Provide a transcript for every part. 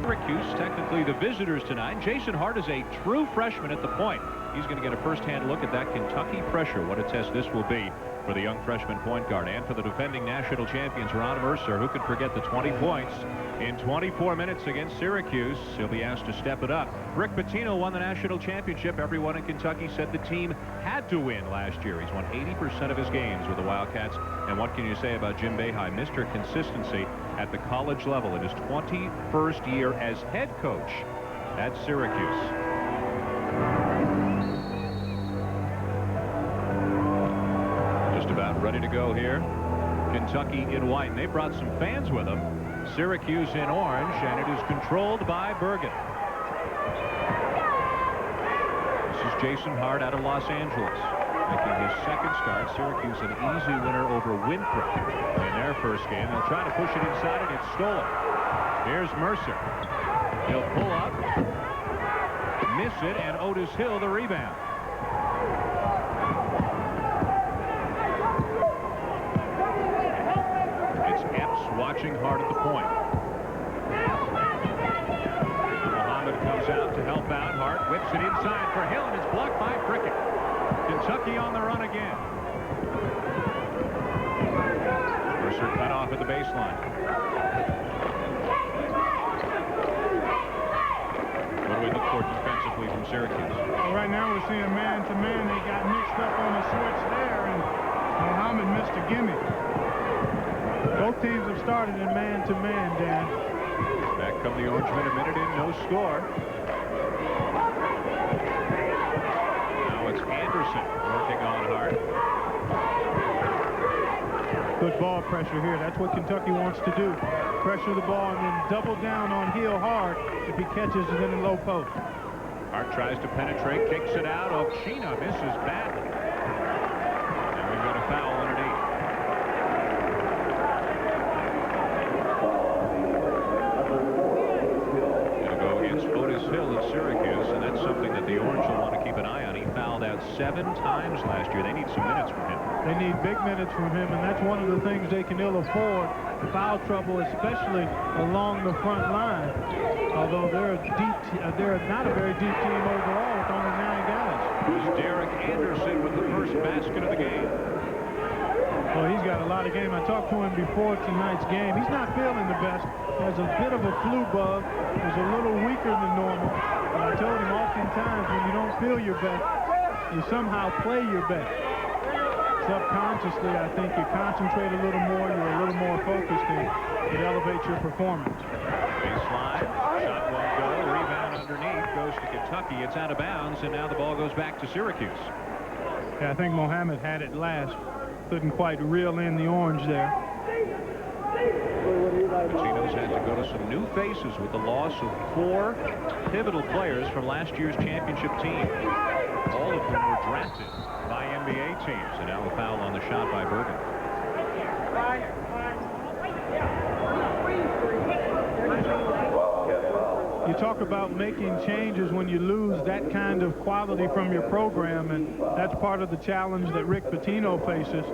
Syracuse, technically the visitors tonight. Jason Hart is a true freshman at the point. He's going to get a first-hand look at that Kentucky pressure. What a test this will be for the young freshman point guard. And for the defending national champions, Ron Mercer, who could forget the 20 points in 24 minutes against Syracuse. He'll be asked to step it up. Rick Pitino won the national championship. Everyone in Kentucky said the team had to win last year. He's won 80% of his games with the Wildcats. And what can you say about Jim Boeheim? Mr. Consistency at the college level in his 21st year as head coach at Syracuse. Just about ready to go here. Kentucky in white, and they brought some fans with them. Syracuse in orange, and it is controlled by Bergen. This is Jason Hart out of Los Angeles, making his second start. Syracuse an easy winner over Winthrop in their first game. They'll try to push it inside, and it's stolen. Here's Mercer. He'll pull up, miss it, and Otis Hill the rebound. Watching Hart at the point. Muhammad comes out to help out. Hart whips it inside for Hill, and it's blocked by Prickett. Kentucky on the run again. Mercer cut off at the baseline. What do we look for defensively from Syracuse? Well, right now we're seeing man-to-man. They got mixed up on the switch there, and Muhammad missed a gimme. Both teams have started in man-to-man, Dan. Back come the Orangemen, a minute in, no score. Now it's Anderson working on Hart. Good ball pressure here. That's what Kentucky wants to do. Pressure the ball and then double down on Hill hard if he catches it in the low post. Hart tries to penetrate, kicks it out. Ochina misses badly. Now we've got a foul underneath. Otis Hill at Syracuse, and that's something that the Orange will want to keep an eye on. He fouled out 7 times last year. They need some minutes from him. They need big minutes from him, and that's one of the things they can ill afford. Foul trouble, especially along the front line. Although they're not a very deep team overall with only 9 guys. Here's Derek Anderson with the first basket of the game. Well, he's got a lot of game. I talked to him before tonight's game. He's not feeling the best. He has a bit of a flu bug. He's a little weaker than normal. And I told him oftentimes when you don't feel your best, you somehow play your best. Subconsciously, I think you concentrate a little more, you're a little more focused, and it elevates your performance. Baseline, shot won't go, rebound underneath, goes to Kentucky. It's out of bounds, and now the ball goes back to Syracuse. Yeah, I think Muhammad had it last. Couldn't quite reel in the orange there. Pitino's had to go to some new faces with the loss of 4 pivotal players from last year's championship team. All of them were drafted by NBA teams. And now a foul on the shot by Bergen. You talk about making changes when you lose that kind of quality from your program, and that's part of the challenge that Rick Pitino faces,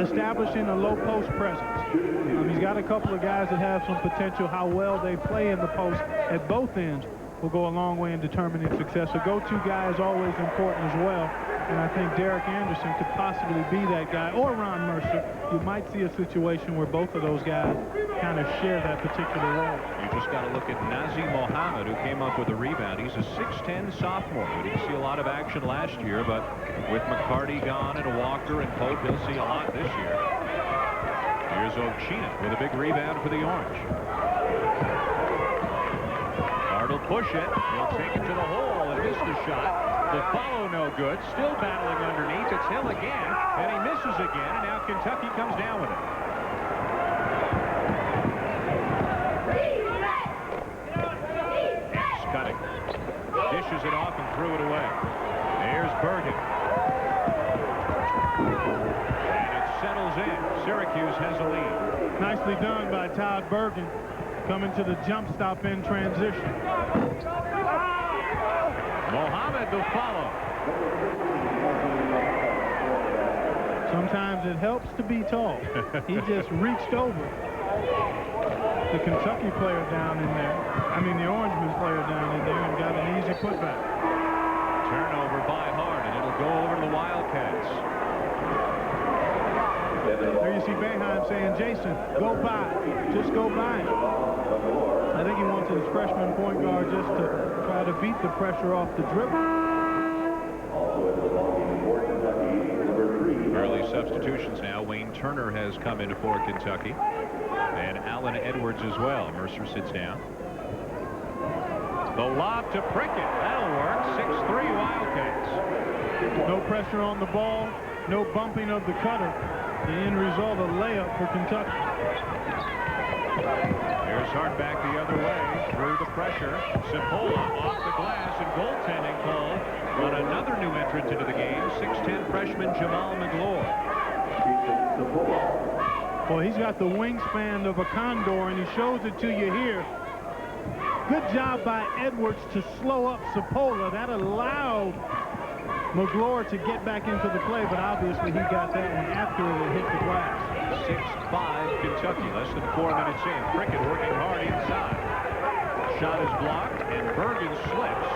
establishing a low post presence. He's got a couple of guys that have some potential. How well they play in the post at both ends will go a long way in determining success. A go-to guy is always important as well, and I think Derek Anderson could possibly be that guy, or Ron Mercer. You might see a situation where both of those guys kind of share that particular role. You just got to look at Nazim Mohammed, who came up with a rebound. He's a 6'10 sophomore. We didn't see a lot of action last year, but with McCarty gone and Walker and Pope, he'll see a lot this year. Here's Ochina with a big rebound for the Orange. Hart will push it. He'll take it to the hole and miss the shot. The follow no good. Still battling underneath. It's Hill again, and he misses again, and now Kentucky comes down with it. Cutting. Dishes it off and threw it away. There's Bergen. And it settles in. Syracuse has a lead. Nicely done by Todd Bergen, coming to the jump stop in transition. Mohammed the follow. Sometimes it helps to be tall. He just reached over the Kentucky player down in there. putback. Turnover by Hart, and it'll go over to the Wildcats. There you see Boeheim saying, Jason, go by. Just go by. I think he wants his freshman point guard just to try to beat the pressure off the dribble. Early substitutions now. Wayne Turner has come in for Kentucky. And Allen Edwards as well. Mercer sits down. The lob to Prickett. That'll work. 6-3 Wildcats. No pressure on the ball. No bumping of the cutter. The end result, a layup for Kentucky. Here's Hart back the other way through the pressure. Cipolla off the glass, and goaltending call on another new entrant into the game, 6'10 freshman Jamal McGlure. Well, he's got the wingspan of a condor, and he shows it to you here. Good job by Edwards to slow up Cipolla. That allowed McGlure to get back into the play, but obviously he got that one after it had hit the glass. 6-5 Kentucky, less than 4 minutes in. Prickett working hard inside. Shot is blocked, and Bergen slips.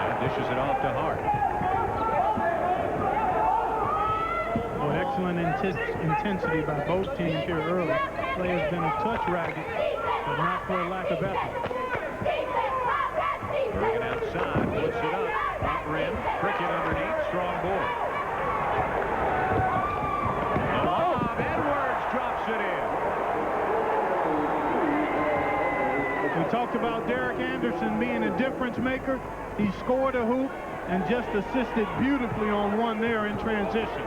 And dishes it off to Hart. Well, excellent intensity by both teams here early. Play has been a touch ragged, but not for a lack of effort. Bergen outside, puts it up. Front rim, Prickett underneath, strong board. The lob, Edwards drops it in. We talked about Derek Anderson being a difference maker. He scored a hoop and just assisted beautifully on one there in transition.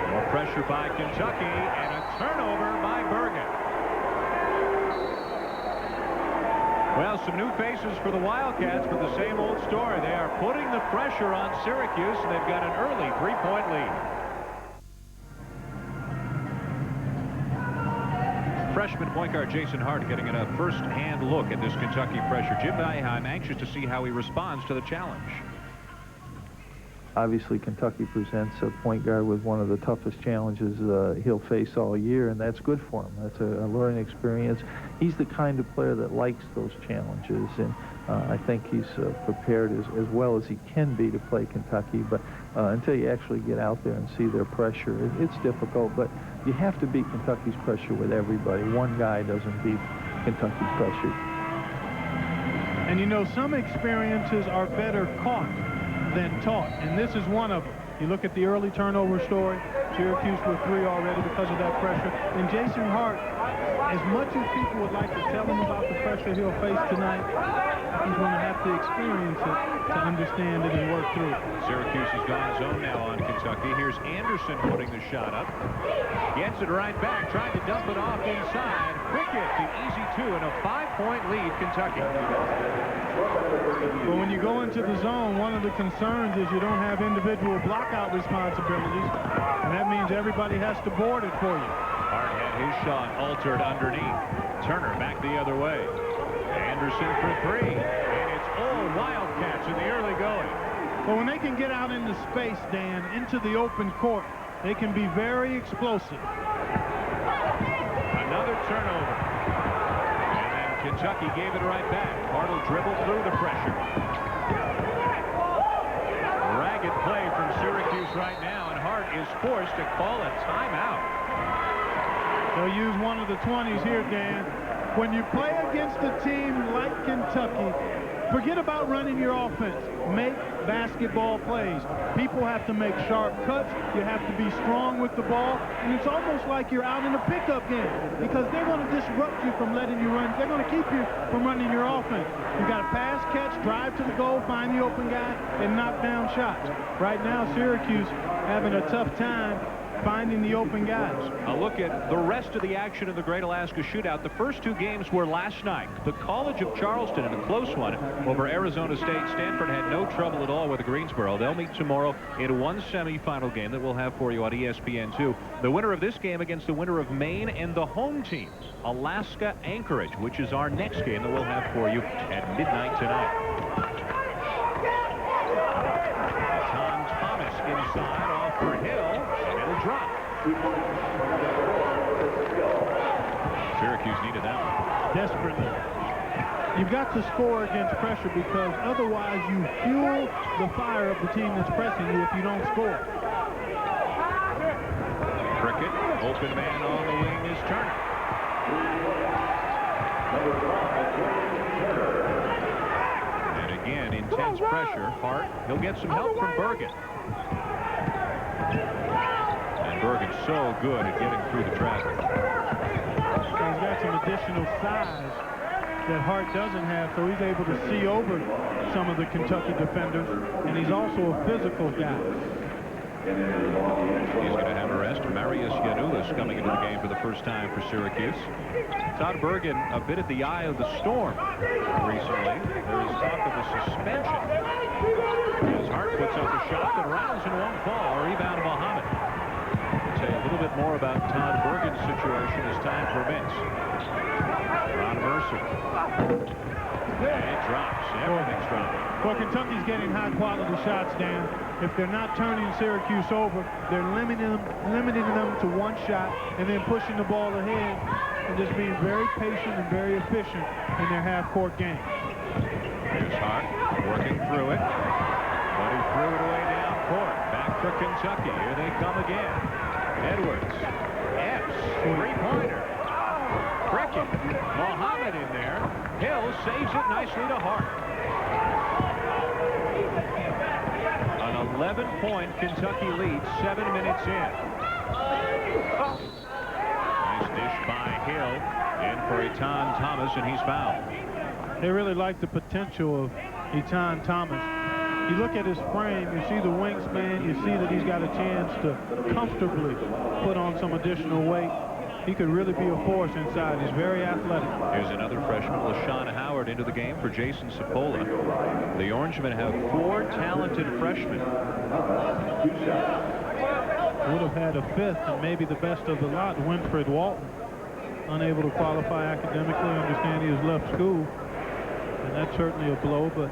More pressure by Kentucky, and a turnover by Bergen. Well, some new faces for the Wildcats, but the same old story. They are putting the pressure on Syracuse, and they've got an early 3-point lead. Freshman point guard Jason Hart getting a first-hand look at this Kentucky pressure. Jim Boeheim anxious to see how he responds to the challenge. Obviously, Kentucky presents a point guard with one of the toughest challenges he'll face all year, and that's good for him. That's a learning experience. He's the kind of player that likes those challenges, and I think he's prepared as well as he can be to play Kentucky. But until you actually get out there and see their pressure, it's difficult, but you have to beat Kentucky's pressure with everybody. One guy doesn't beat Kentucky's pressure. And you know, some experiences are better caught than taught, and this is one of them. You look at the early turnover story. Syracuse with 3 already because of that pressure. And Jason Hart, as much as people would like to tell him about the pressure he'll face tonight, he's going to have to experience it to understand it and work through it. Syracuse has gone zone now on Kentucky. Here's Anderson putting the shot up. Gets it right back, trying to dump it off inside. Prickett, the easy 2, and a 5-point lead, Kentucky. But when you go into the zone, one of the concerns is you don't have individual blockout responsibilities, and that means everybody has to board it for you. Hart had his shot altered underneath. Turner back the other way. Anderson for 3, and it's all Wildcats in the early going. But when they can get out into space, Dan, into the open court, they can be very explosive. Another turnover. And then Kentucky gave it right back. Hart will dribble through the pressure. Ragged play from Syracuse right now, and Hart is forced to call a timeout. They'll use one of the 20s here, Dan. When you play against a team like Kentucky, forget about running your offense. Make basketball plays. People have to make sharp cuts. You have to be strong with the ball. And it's almost like you're out in a pickup game because they're going to disrupt you from letting you run. They're going to keep you from running your offense. You got to pass, catch, drive to the goal, find the open guy, and knock down shots. Right now, Syracuse having a tough time finding the open guys. A look at the rest of the action in the Great Alaska Shootout. The first 2 games were last night. The College of Charleston in a close one over Arizona State. Stanford had no trouble at all with Greensboro. They'll meet tomorrow in one semifinal game that we'll have for you on ESPN2. The winner of this game against the winner of Maine and the home teams, Alaska Anchorage, which is our next game that we'll have for you at midnight tonight. Tom Thomas inside off for Hill. Drop. Syracuse needed that one. Desperately. You've got to score against pressure, because otherwise you fuel the fire of the team that's pressing you if you don't score. Cricket, open man on the wing is Turner. And again, intense pressure. Hart, he'll get some help from Bergen. And Bergen's so good at getting through the traffic. He's got some additional size that Hart doesn't have, so he's able to see over some of the Kentucky defenders, and he's also a physical guy. He's going to have a rest. Marius Giannoulis coming into the game for the first time for Syracuse. Todd Bergen a bit at the eye of the storm recently. There is talk of a suspension as Hart puts up a shot that rounds and won't fall. Rebound Muhammad. We'll say a little bit more about Todd Bergen's situation as time permits. Ron Mercer. It drops. Everything's dropping. Well, Kentucky's getting high-quality shots, Dan. If they're not turning Syracuse over, they're limiting them to one shot and then pushing the ball ahead and just being very patient and very efficient in their half-court game. Here's Hart working through it, but he threw it away down court. Back for Kentucky. Here they come again. Edwards. Epps. Three-pointer. Cricket. Muhammad in there. Hill saves it nicely to Hart. An 11-point Kentucky lead, 7 minutes in. Nice dish by Hill. In for Etan Thomas, and he's fouled. They really like the potential of Etan Thomas. You look at his frame, you see the wingspan, you see that he's got a chance to comfortably put on some additional weight. He could really be a force inside. He's very athletic. Here's another freshman, LaShawn Howard, into the game for Jason Cipolla. The Orangemen have 4 talented freshmen. Would have had a fifth and maybe the best of the lot, Winfred Walton. Unable to qualify academically. Understand he has left school. And that's certainly a blow, but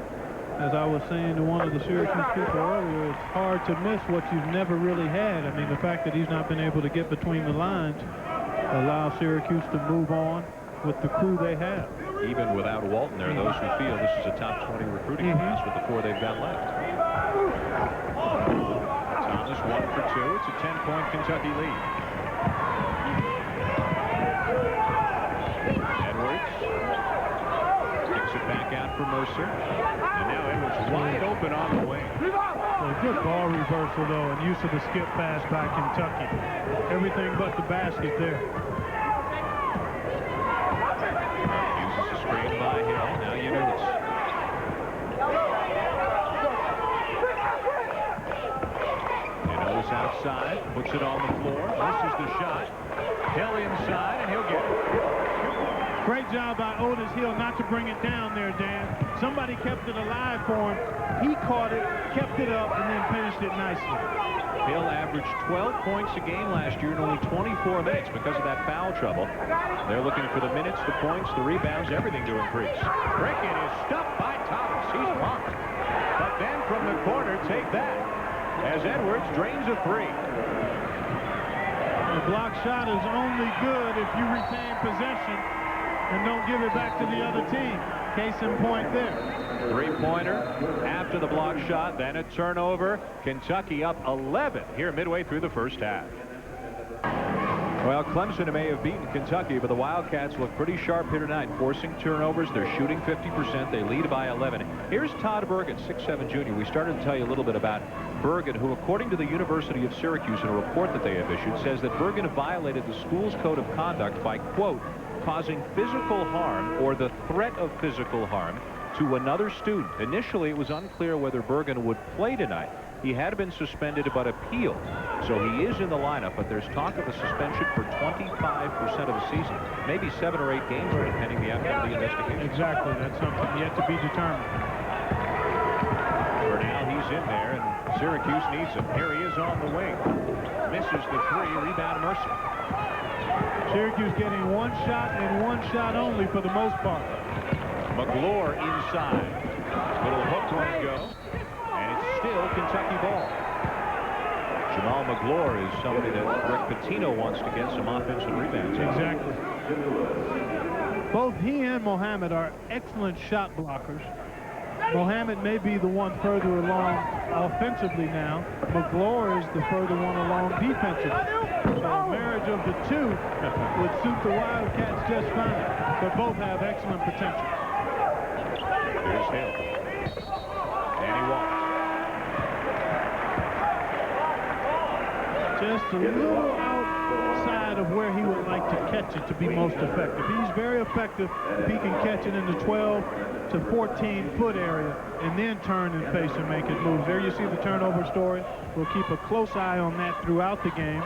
as I was saying to one of the Syracuse people earlier, it's hard to miss what you've never really had. I mean, the fact that he's not been able to get between the lines allows Syracuse to move on with the crew they have. Even without Walton, there are those who feel this is a top 20 recruiting class with the 4 they've got left. Thomas 1 for 2. It's a 10-point Kentucky lead. Edwards kicks it back out for Mercer. And now Edwards wide open on the wing. A good ball reversal, though, and use of the skip pass by Kentucky. Everything but the basket there. Uses the screen by Hill. Now Giannoulis. Giannoulis outside, puts it on the floor, misses the shot. Hill inside, and he'll get it. Great job by Otis Hill not to bring it down there, Dan. Somebody kept it alive for him. He caught it, kept it up, and then finished it nicely. Hill averaged 12 points a game last year in only 24 minutes because of that foul trouble. They're looking for the minutes, the points, the rebounds, everything to increase. Cricket is stuffed by Thomas. He's blocked. But then from the corner, take that, as Edwards drains a 3. The block shot is only good if you retain possession and don't give it back to the other team. Case in point there. 3-pointer after the block shot, then a turnover. Kentucky up 11 here midway through the first half. Well, Clemson may have beaten Kentucky, but the Wildcats look pretty sharp here tonight, forcing turnovers. They're shooting 50%. They lead by 11. Here's Todd Bergen, 6'7" junior. We started to tell you a little bit about Bergen, who, according to the University of Syracuse in a report that they have issued, says that Bergen violated the school's code of conduct by, quote, causing physical harm or the threat of physical harm to another student. Initially, it was unclear whether Bergen would play tonight. He had been suspended but appealed, so he is in the lineup, but there's talk of a suspension for 25% of the season, maybe 7 or 8 games, pending the outcome of the investigation. Exactly, that's something yet to be determined. For now, he's in there, and Syracuse needs him. Here he is on the wing. Misses the 3, rebound Mercer. Syracuse getting one shot and one shot only for the most part. McGlure inside. Little hook won't go. And it's still Kentucky ball. Jamal McGlure is somebody that Rick Pitino wants to get some offensive rebounds. Exactly. Both he and Mohammed are excellent shot blockers. Mohammed may be the one further along offensively now. McGlure is the further one along defensively. So a marriage of the two would suit the Wildcats just fine. But both have excellent potential. Here's Hill. And he walks. Just a little outside of where he would like to catch it to be most effective. He's very effective if he can catch it in the 12 to 14-foot area and then turn and face and make it move. There you see the turnover story. We'll keep a close eye on that throughout the game,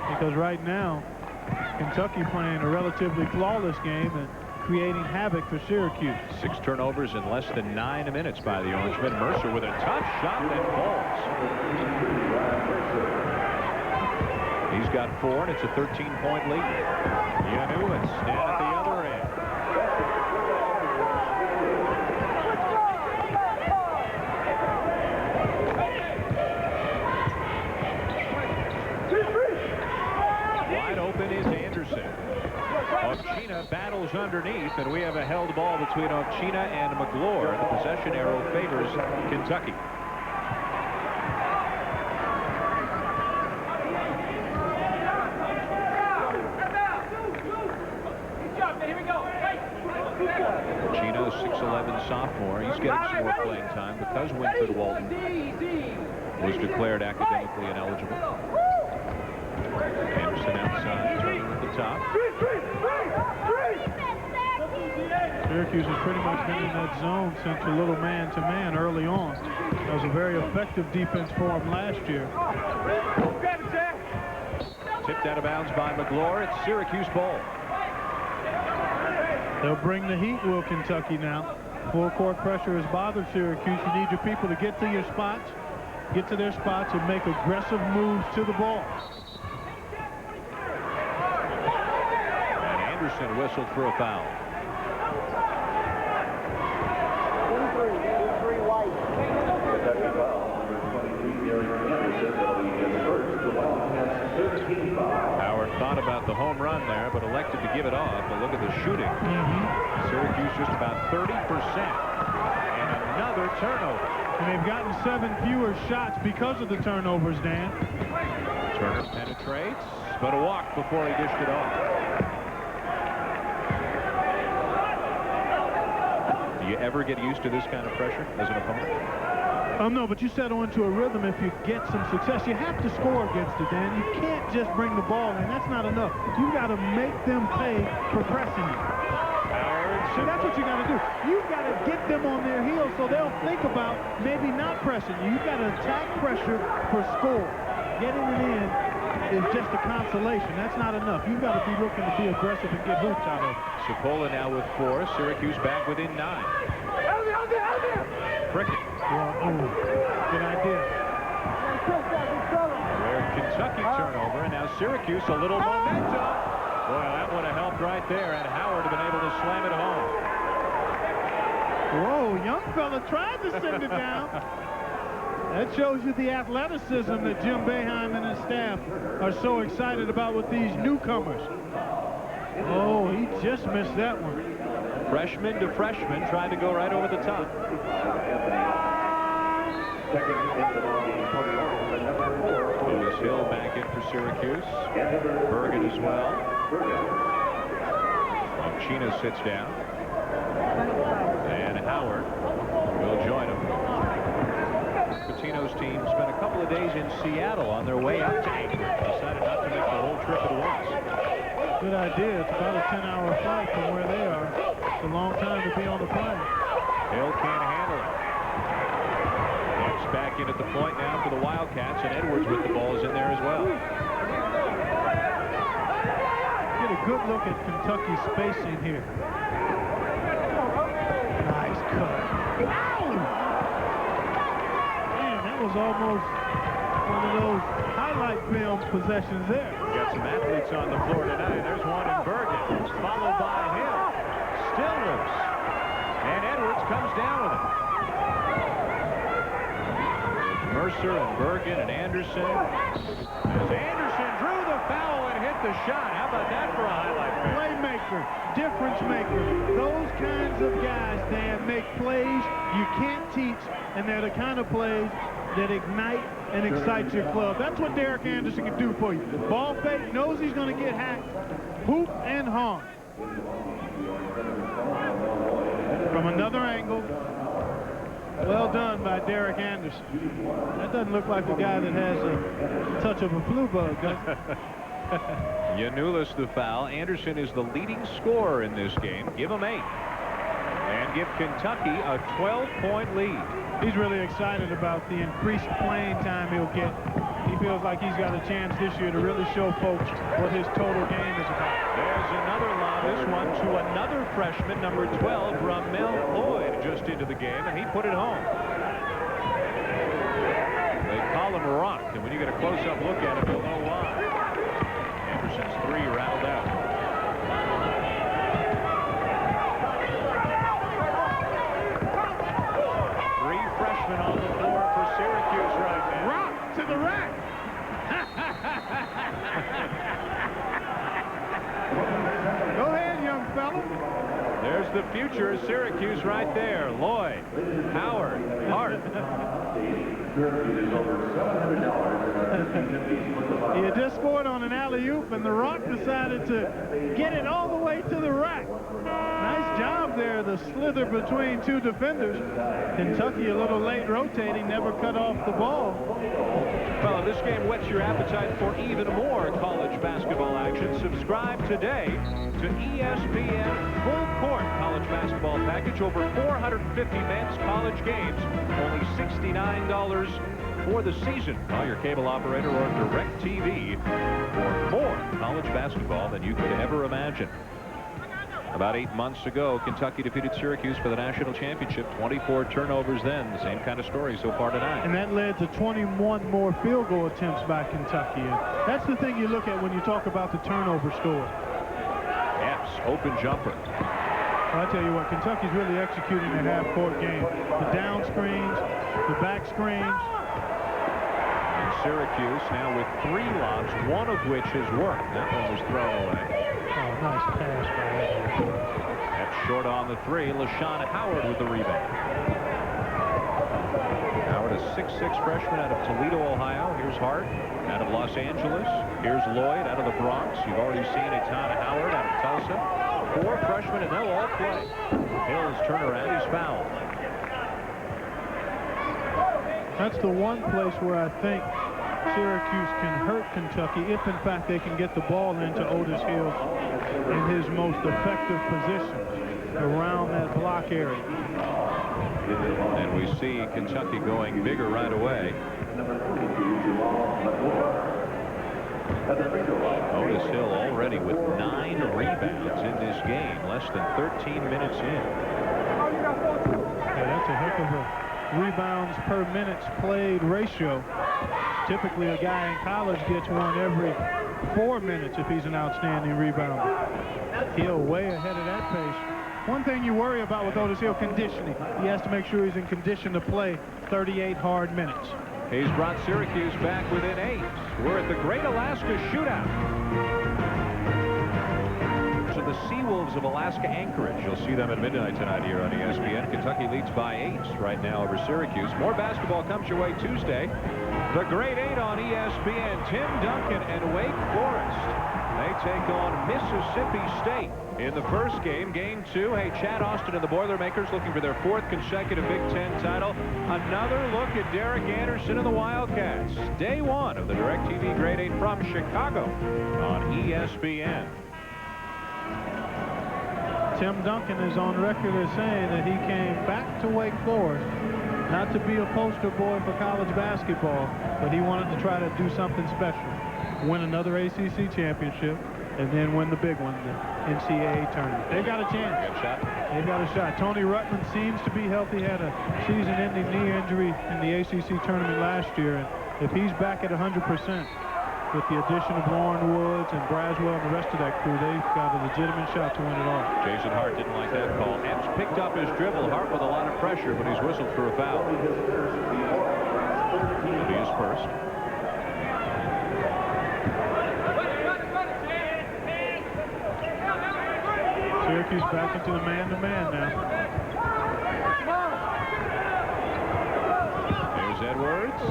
because right now Kentucky playing a relatively flawless game and creating havoc for Syracuse. 6 turnovers in less than 9 minutes by the Orangemen. Mercer with a tough shot that falls. He's got 4, and it's a 13-point lead. Yanuis down at the other end. Wide open is Anderson. Ovchina battles underneath, and we have a held ball between Ovchina and McGlure. The possession arrow favors Kentucky. Ovchina, 6'11" sophomore. He's getting some more playing time because Winford Walton was declared academically ineligible. Anderson outside, Turner at the top. Syracuse has pretty much been in that zone since a little man-to-man early on. That was a very effective defense for him last year. Tipped out of bounds by McGlure. It's Syracuse ball. They'll bring the heat, will Kentucky now. Full court pressure has bothered Syracuse. You need your people to get to your spots, get to their spots, and make aggressive moves to the ball. And Anderson whistled for a foul. Howard thought about the home run there, but elected to give it off. But look at the shooting. Syracuse just about 30%. And another turnover. And they've gotten 7 fewer shots because of the turnovers, Dan. Turner penetrates, but a walk before he dished it off. Do you ever get used to this kind of pressure as an opponent? No, but you settle into a rhythm if you get some success. You have to score against it, Dan. You can't just bring the ball in. That's not enough. You've got to make them pay for pressing you. So that's what you got to do. You've got to get them on their heels so they'll think about maybe not pressing you. You've got to attack pressure for score. Getting it in is just a consolation. That's not enough. You've got to be looking to be aggressive and get hoops out of it. Cipolla now with 4. Syracuse back within 9. Prickett. Good idea. Where Kentucky turnover, and now Syracuse a little momentum. Boy, that would have helped right there, and Howard been able to slam it home. Whoa, young fella tried to send it down. That shows you the athleticism that Jim Boeheim and his staff are so excited about with these newcomers. Oh, he just missed that one. Freshman to freshman, trying to go right over the top. Lewis Hill back in for Syracuse. Bergen as well. Ovchina sits down. And Howard will join him. Pitino's team spent a couple of days in Seattle on their way up to Anchorage. Decided not to make the whole trip at once. Good idea. It's about a 10-hour flight from where they are. It's a long time to be on the plane. Hill can't handle it. It's back in at the point now for the Wildcats, and Edwards with the ball is in there as well. Get a good look at Kentucky's spacing here. Nice cut. Man, that was almost one of those highlight film possessions there. We've got some athletes on the floor tonight. There's one in Bergen, followed by Hill. Still loose. And Edwards comes down with it. Mercer and Bergen and Anderson. As Anderson drew the foul and hit the shot. How about that for a highlight? Playmaker, difference maker. Those kinds of guys that make plays you can't teach, and they're the kind of plays that ignite and excite your club. That's what Derek Anderson can do for you. Ball fake, knows he's going to get hacked, hoop and hard. From another angle, well done by Derek Anderson. That doesn't look like a guy that has a touch of a flu bug, does it? Yanulis the foul. Anderson is the leading scorer in this game. Give him 8. And give Kentucky a 12-point lead. He's really excited about the increased playing time he'll get. He feels like he's got a chance this year to really show folks what his total game is about. There's another lob, this one to another freshman, number 12, Ramel Lloyd, just into the game, and he put it home. They call him Rock, and when you get a close-up look at him, you'll know why. Anderson's 3 rattled out. Freshmen on the floor for Syracuse right now. Rock to the rack. Go ahead, young fella. There's the future of Syracuse right there. Lloyd, Howard, Hart. He had just scored on an alley-oop, and the Rock decided to get it all the way to the rack. Nice job there, the slither between 2 defenders. Kentucky a little late rotating, never cut off the ball. Well, this game whets your appetite for even more college basketball action. Subscribe today to ESPN Full Court College Basketball Package. Over 450 men's college games, only $69 for the season. Call your cable operator or DirecTV for more college basketball than you could ever imagine. About 8 months ago, Kentucky defeated Syracuse for the national championship. 24 turnovers then. The same kind of story so far tonight. And that led to 21 more field goal attempts by Kentucky. And that's the thing you look at when you talk about the turnover score. Epps, open jumper. Well, I tell you what, Kentucky's really executing their half-court game. The down screens, the back screens. And Syracuse now with 3 lobs, one of which has worked. That one was thrown away. Oh, nice pass by that. That's short on the 3. LaShawn Howard with the rebound. Howard, a 6'6 freshman out of Toledo, Ohio. Here's Hart out of Los Angeles. Here's Lloyd out of the Bronx. You've already seen a ton of Howard out of Tulsa. 4 freshmen, and they'll all play. Hill's turnaround, he's fouled. That's the one place where I think Syracuse can hurt Kentucky if, in fact, they can get the ball into Otis Hill in his most effective position around that block area. And we see Kentucky going bigger right away. Otis Hill already with 9 rebounds in this game, less than 13 minutes in. Yeah, that's a heck of a rebounds per minutes played ratio. Typically, a guy in college gets one every 4 minutes if he's an outstanding rebounder. Hill way ahead of that pace. One thing you worry about with Otis Hill, conditioning. He has to make sure he's in condition to play 38 hard minutes. He's brought Syracuse back within 8. We're at the Great Alaska Shootout. So the Seawolves of Alaska Anchorage. You'll see them at midnight tonight here on ESPN. Kentucky leads by 8 right now over Syracuse. More basketball comes your way Tuesday. The Great 8 on ESPN. Tim Duncan and Wake Forest. They take on Mississippi State in the first game. Game 2. Hey, Chad Austin and the Boilermakers looking for their 4th consecutive Big Ten title. Another look at Derek Anderson and the Wildcats. Day 1 of the DirecTV Great 8 from Chicago on ESPN. Tim Duncan is on record as saying that he came back to Wake Forest not to be a poster boy for college basketball, but he wanted to try to do something special. Win another ACC championship, and then win the big one, the NCAA tournament. They've got a chance. They've got a shot. Tony Rutland seems to be healthy. Had a season-ending knee injury in the ACC tournament last year, and if he's back at 100%, with the addition of Lauren Woods and Braswell and the rest of that crew, they've got a legitimate shot to win it all. Jason Hart didn't like that call. Epps picked up his dribble. Hart with a lot of pressure, but he's whistled for a foul. It'll be his first. Syracuse back into the man-to-man now. There's Edwards.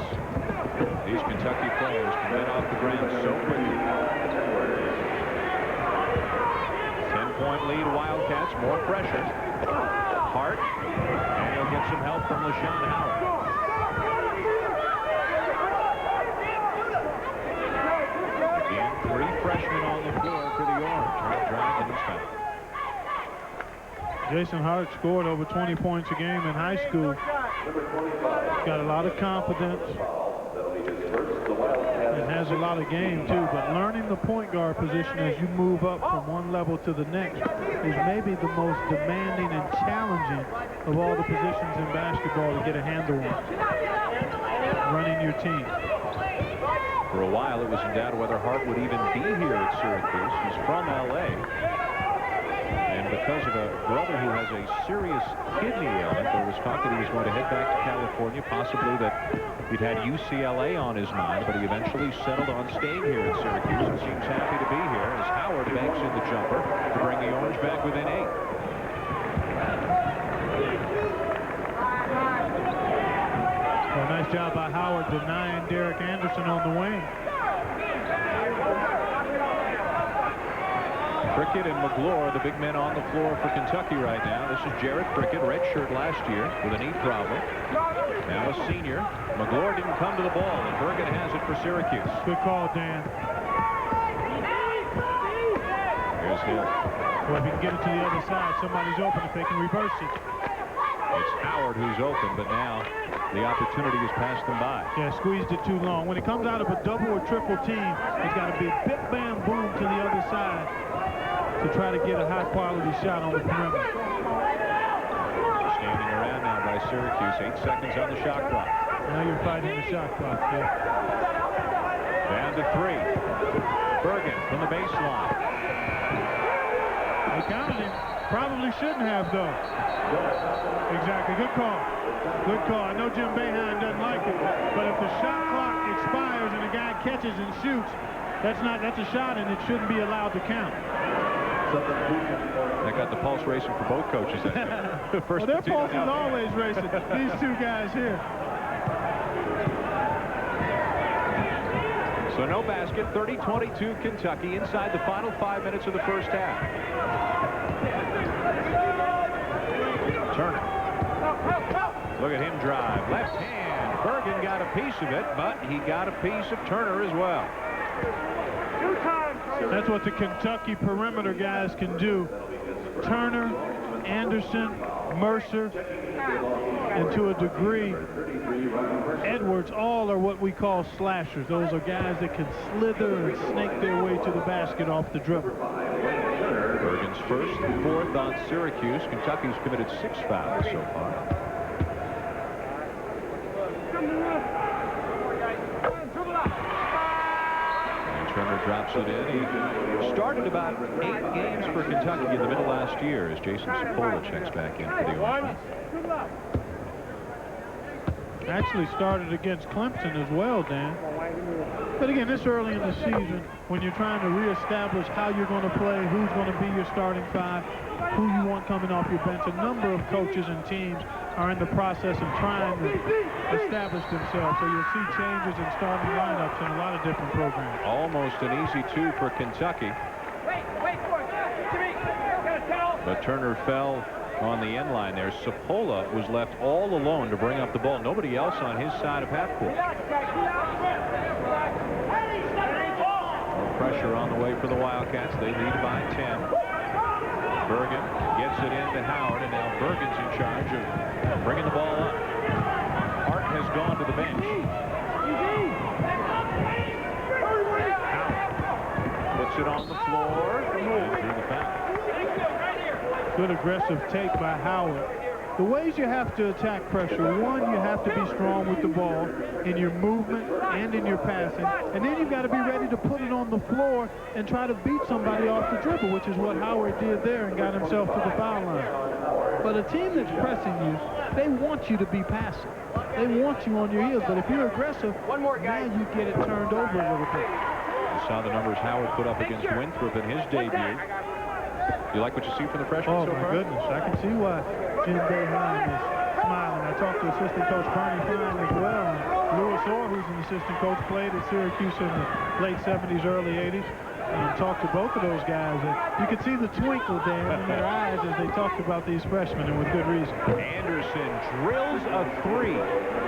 These Kentucky players can get off the ground so quickly. 10-point lead, Wildcats. More pressure. Hart. And he'll get some help from LaShawn Howard. Again, 3 freshmen on the floor for the Orange. Dragon this time. Jason Hart scored over 20 points a game in high school. He's got a lot of confidence and has a lot of game too, but learning the point guard position as you move up from one level to the next is maybe the most demanding and challenging of all the positions in basketball to get a handle on. Running your team. For a while it was in doubt whether Hart would even be here at Syracuse. He's from LA. And because of a brother who has a serious kidney ailment, there was talk that he was going to head back to California, possibly that he'd had UCLA on his mind, but he eventually settled on staying here at Syracuse and seems happy to be here as Howard banks in the jumper to bring the Orange back within 8. Well, nice job by Howard denying Derek Anderson on the wing. Prickett and McGlure, the big men on the floor for Kentucky right now. This is Jared Prickett, redshirt last year with a knee problem. Now a senior. McGlure didn't come to the ball, and Bergen has it for Syracuse. Good call, Dan. Here's Hill. Well, if he can get it to the other side, somebody's open if they can reverse it. It's Howard who's open, but now the opportunity has passed them by. Yeah, squeezed it too long. When it comes out of a double or triple team, it's got to be bip, bam, boom to the other side to try to get a high-quality shot on the perimeter. Standing around now by Syracuse. 8 seconds on the shot clock. Now you're fighting the shot clock, yeah. Down to 3. Bergen from the baseline. They counted him. Probably shouldn't have, though. Exactly. Good call. Good call. I know Jim Boeheim doesn't like it, but if the shot clock expires and a guy catches and shoots, that's a shot, and it shouldn't be allowed to count. That got the pulse racing for both coaches. Well, their pulse is always racing. These two guys here. So no basket. 30-22 Kentucky inside the final 5 minutes of the first half. Turner. Look at him drive. Left hand. Bergen got a piece of it, but he got a piece of Turner as well. That's what the Kentucky perimeter guys can do. Turner, Anderson, Mercer, and to a degree, Edwards, all are what we call slashers. Those are guys that can slither and snake their way to the basket off the dribble. Bergen's first and 4th on Syracuse. Kentucky's committed 6 fouls so far. Turner drops it in. He started about 8 games for Kentucky in the middle last year as Jason Cipolla checks back in for the Orange. Actually started against Clemson as well, Dan. But again, this early in the season, when you're trying to reestablish how you're going to play, who's going to be your starting 5, who you want coming off your bench, a number of coaches and teams are in the process of trying to establish themselves. So you'll see changes in starting lineups in a lot of different programs. Almost an easy 2 for Kentucky. But Turner fell on the end line there. Cipolla was left all alone to bring up the ball. Nobody else on his side of half court. More pressure on the way for the Wildcats. They lead by 10. Bergen gets it into Howard, and now Bergen's in charge of bringing the ball up. Hart has gone to the bench. Howard puts it on the floor and through the foul. Good aggressive take by Howard. The ways you have to attack pressure: 1, you have to be strong with the ball in your movement and in your passing, and then you've got to be ready to put it on the floor and try to beat somebody off the dribble, which is what Howard did there and got himself to the foul line. But a team that's pressing you, they want you to be passive. They want you on your heels, but if you're aggressive, now you get it turned over a little bit. You saw the numbers Howard put up against Winthrop in his debut. You like what you see from the freshman so far? Oh, my goodness. I can see why Jim Boeheim is smiling. I talked to assistant coach Bernie Fine as well. Lewis Orr, who's an assistant coach, played at Syracuse in the late 70s, early 80s. And talked to both of those guys. And you could see the twinkle, Dan, in their eyes as they talked about these freshmen, and with good reason. Anderson drills a 3,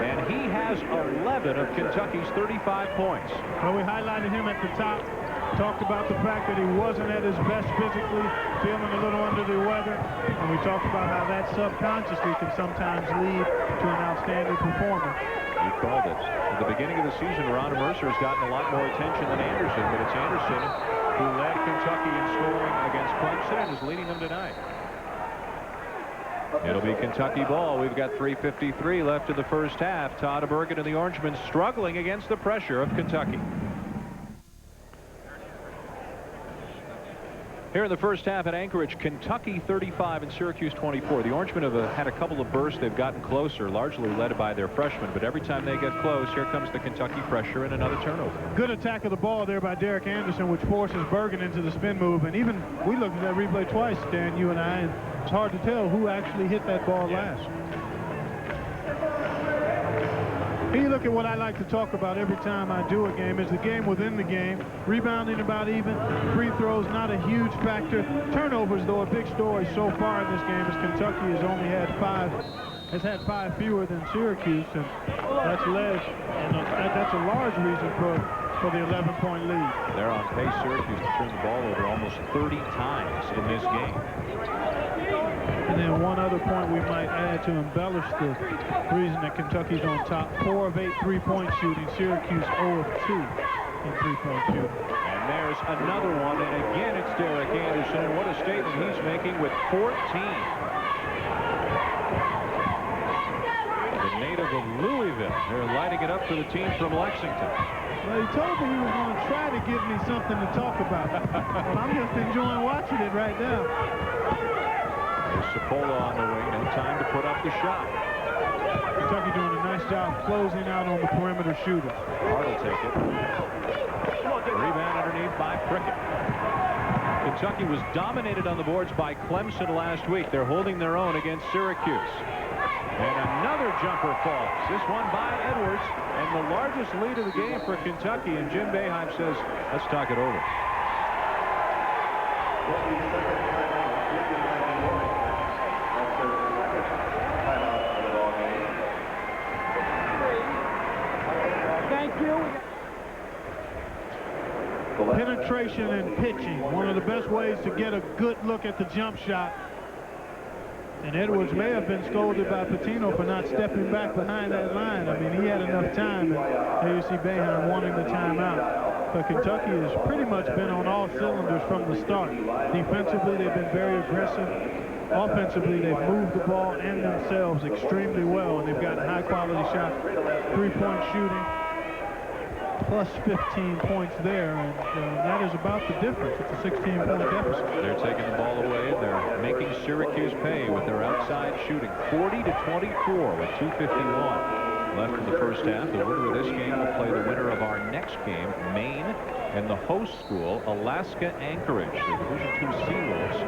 and he has 11 of Kentucky's 35 points. Well, we highlighted him at the top. Talked about the fact that he wasn't at his best physically, feeling a little under the weather. And we talked about how that subconsciously can sometimes lead to an outstanding performance. You called it. At the beginning of the season, Ron Mercer has gotten a lot more attention than Anderson, but it's Anderson who led Kentucky in scoring against Clemson and is leading them tonight. It'll be Kentucky ball. We've got 3:53 left in the first half. Todd Bergen and the Orangemen struggling against the pressure of Kentucky. Here in the first half at Anchorage, Kentucky 35 and Syracuse 24. The Orangemen have had a couple of bursts. They've gotten closer, largely led by their freshmen. But every time they get close, here comes the Kentucky pressure and another turnover. Good attack of the ball there by Derek Anderson, which forces Bergen into the spin move. And even we looked at that replay twice, Dan, you and I, and it's hard to tell who actually hit that ball last. Here you look at what I like to talk about every time I do a game is the game within the game. Rebounding about even. Free throws not a huge factor. Turnovers, though, a big story so far in this game as Kentucky has only had had five fewer than Syracuse, and that's led, and that's a large reason for the 11-point lead. They're on pace, Syracuse, to turn the ball over almost 30 times in this game. And then one other point we might add to embellish the reason that Kentucky's on top. 4 of 8 3-point shooting. Syracuse 0 of 2 in 3-point shooting. And there's another one, and again it's Derek Anderson. And what a statement he's making with 14. The native of Louisville. They're lighting it up for the team from Lexington. Well, he told me he was going to try to give me something to talk about. Well, I'm just enjoying watching it right now. There's Sapola on the wing. No time to put up the shot. Kentucky doing a nice job closing out on the perimeter shooters. Hart will take it. Rebound underneath by Prickett. Kentucky was dominated on the boards by Clemson last week. They're holding their own against Syracuse. And another jumper falls. This one by Edwards. And the largest lead of the game for Kentucky. And Jim Boeheim says, let's talk it over. Thank you. Penetration and pitching. One of the best ways to get a good look at the jump shot. And Edwards may have been scolded by Pitino for not stepping back behind that line. I mean, he had enough time, and there you see Boeheim wanting the timeout. But Kentucky has pretty much been on all cylinders from the start. Defensively, they've been very aggressive. Offensively, they've moved the ball and themselves extremely well, and they've got high-quality shots. 3-point shooting, plus 15 points there, and that is about the difference. It's a 16-point deficit. They're taking the ball away. They're making Syracuse pay with their outside shooting. 40-24 with 2:51 left in the first half. The winner of this game will play the winner of our next game, Maine, and the host school, Alaska Anchorage. The Division II Seawolves,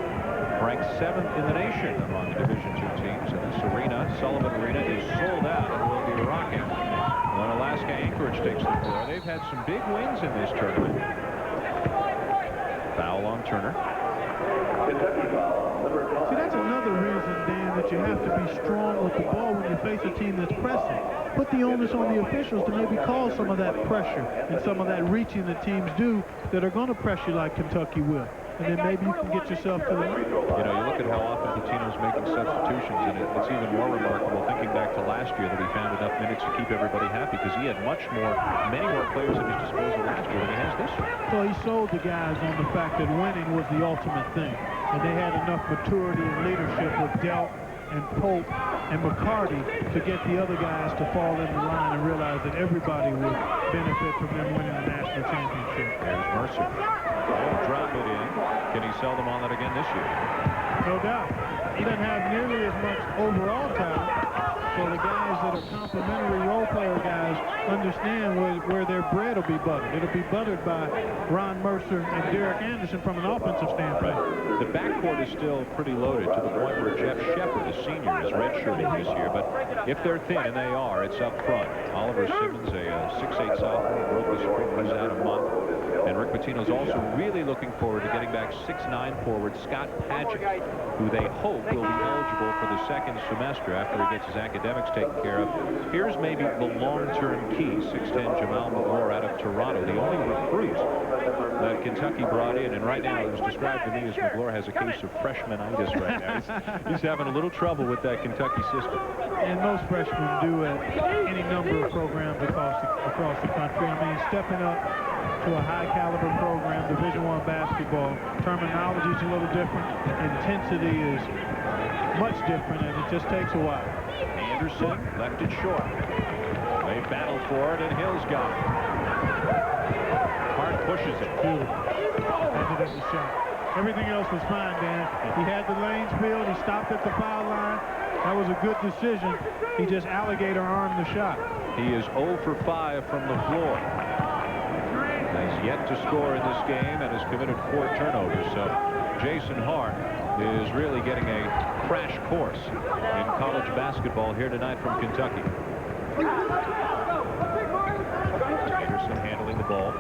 ranked 7th in the nation among Division II teams. And this arena, Sullivan Arena, is sold out and will be rocking when Alaska Anchorage takes the floor. They've had some big wins in this tournament. Foul on Turner. See, that's another reason, Dan, that you have to be strong with the ball when you face a team that's pressing. Put the onus on the officials to maybe call some of that pressure and some of that reaching that teams do that are going to press you like Kentucky will. And then maybe you can get yourself to the line. You know, you look at how often Pitino's making substitutions, and it's even more remarkable thinking back to last year that he found enough minutes to keep everybody happy, because he had many more players at his disposal last year than he has this year. So he sold the guys on the fact that winning was the ultimate thing. And they had enough maturity and leadership with Delk and Pope and McCarty to get the other guys to fall in the line and realize that everybody would benefit from them winning the national championship. There's Mercer. He'll drop it in. Can he sell them on that again this year? No doubt. He doesn't have nearly as much overall talent, So the guys that are complementary role player guys understand where their bread will be buttered. It'll be buttered by Ron Mercer and Derek Anderson from an offensive standpoint. Right. The backcourt is still pretty loaded to the point where Jeff Shepard, a senior, is redshirting this year. But if they're thin, and they are, it's up front. Oliver Simmons, a 6'8" sophomore, broke his foot, was out a month. And Rick Pitino's also really looking forward to getting back 6'9" forward Scott Padgett, who they hope will be eligible for the second semester after he gets his academics taken care of. Here's maybe the long-term key. 6'10" Jamal McGlure out of Toronto, the only recruit that Kentucky brought in. And right now it was described to me as McGlure has a case of freshmanitis right now. He's having a little trouble with that Kentucky system. And most freshmen do at any number of programs across the country. I mean, stepping up to a high-caliber program, Division I basketball, terminology is a little different. Intensity is much different, and it just takes a while. Anderson left it short. They battle for it, and Hill's got it. Hart pushes it. That's the shot. Everything else was fine, Dan. He had the lanes filled. He stopped at the foul line. That was a good decision. He just alligator armed the shot. He is 0 for 5 from the floor. He's yet to score in this game and has committed 4 turnovers. So Jason Hart is really getting a crash course in college basketball here tonight from Kentucky. Anderson handling the ball.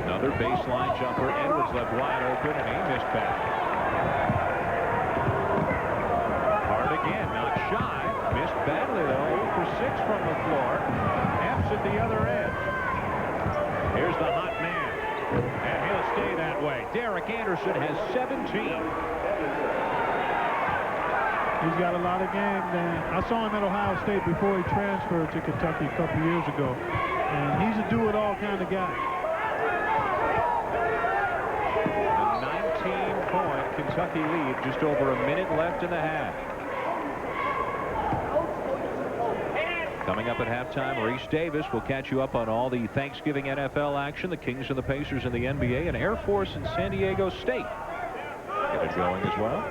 Another baseline jumper. Edwards left wide open, and he missed back. Hart again, not shy. Missed badly, though. 0 for 6 from the floor. F's at the other end. Here's the hot man, and he'll stay that way. Derek Anderson has 17. He's got a lot of game, Dan. I saw him at Ohio State before he transferred to Kentucky a couple years ago, and he's a do-it-all kind of guy. A 19-point Kentucky lead, just over a minute left in the half. Coming up at halftime, Reese Davis will catch you up on all the Thanksgiving NFL action, the Kings and the Pacers in the NBA, and Air Force and San Diego State. Get it going as well.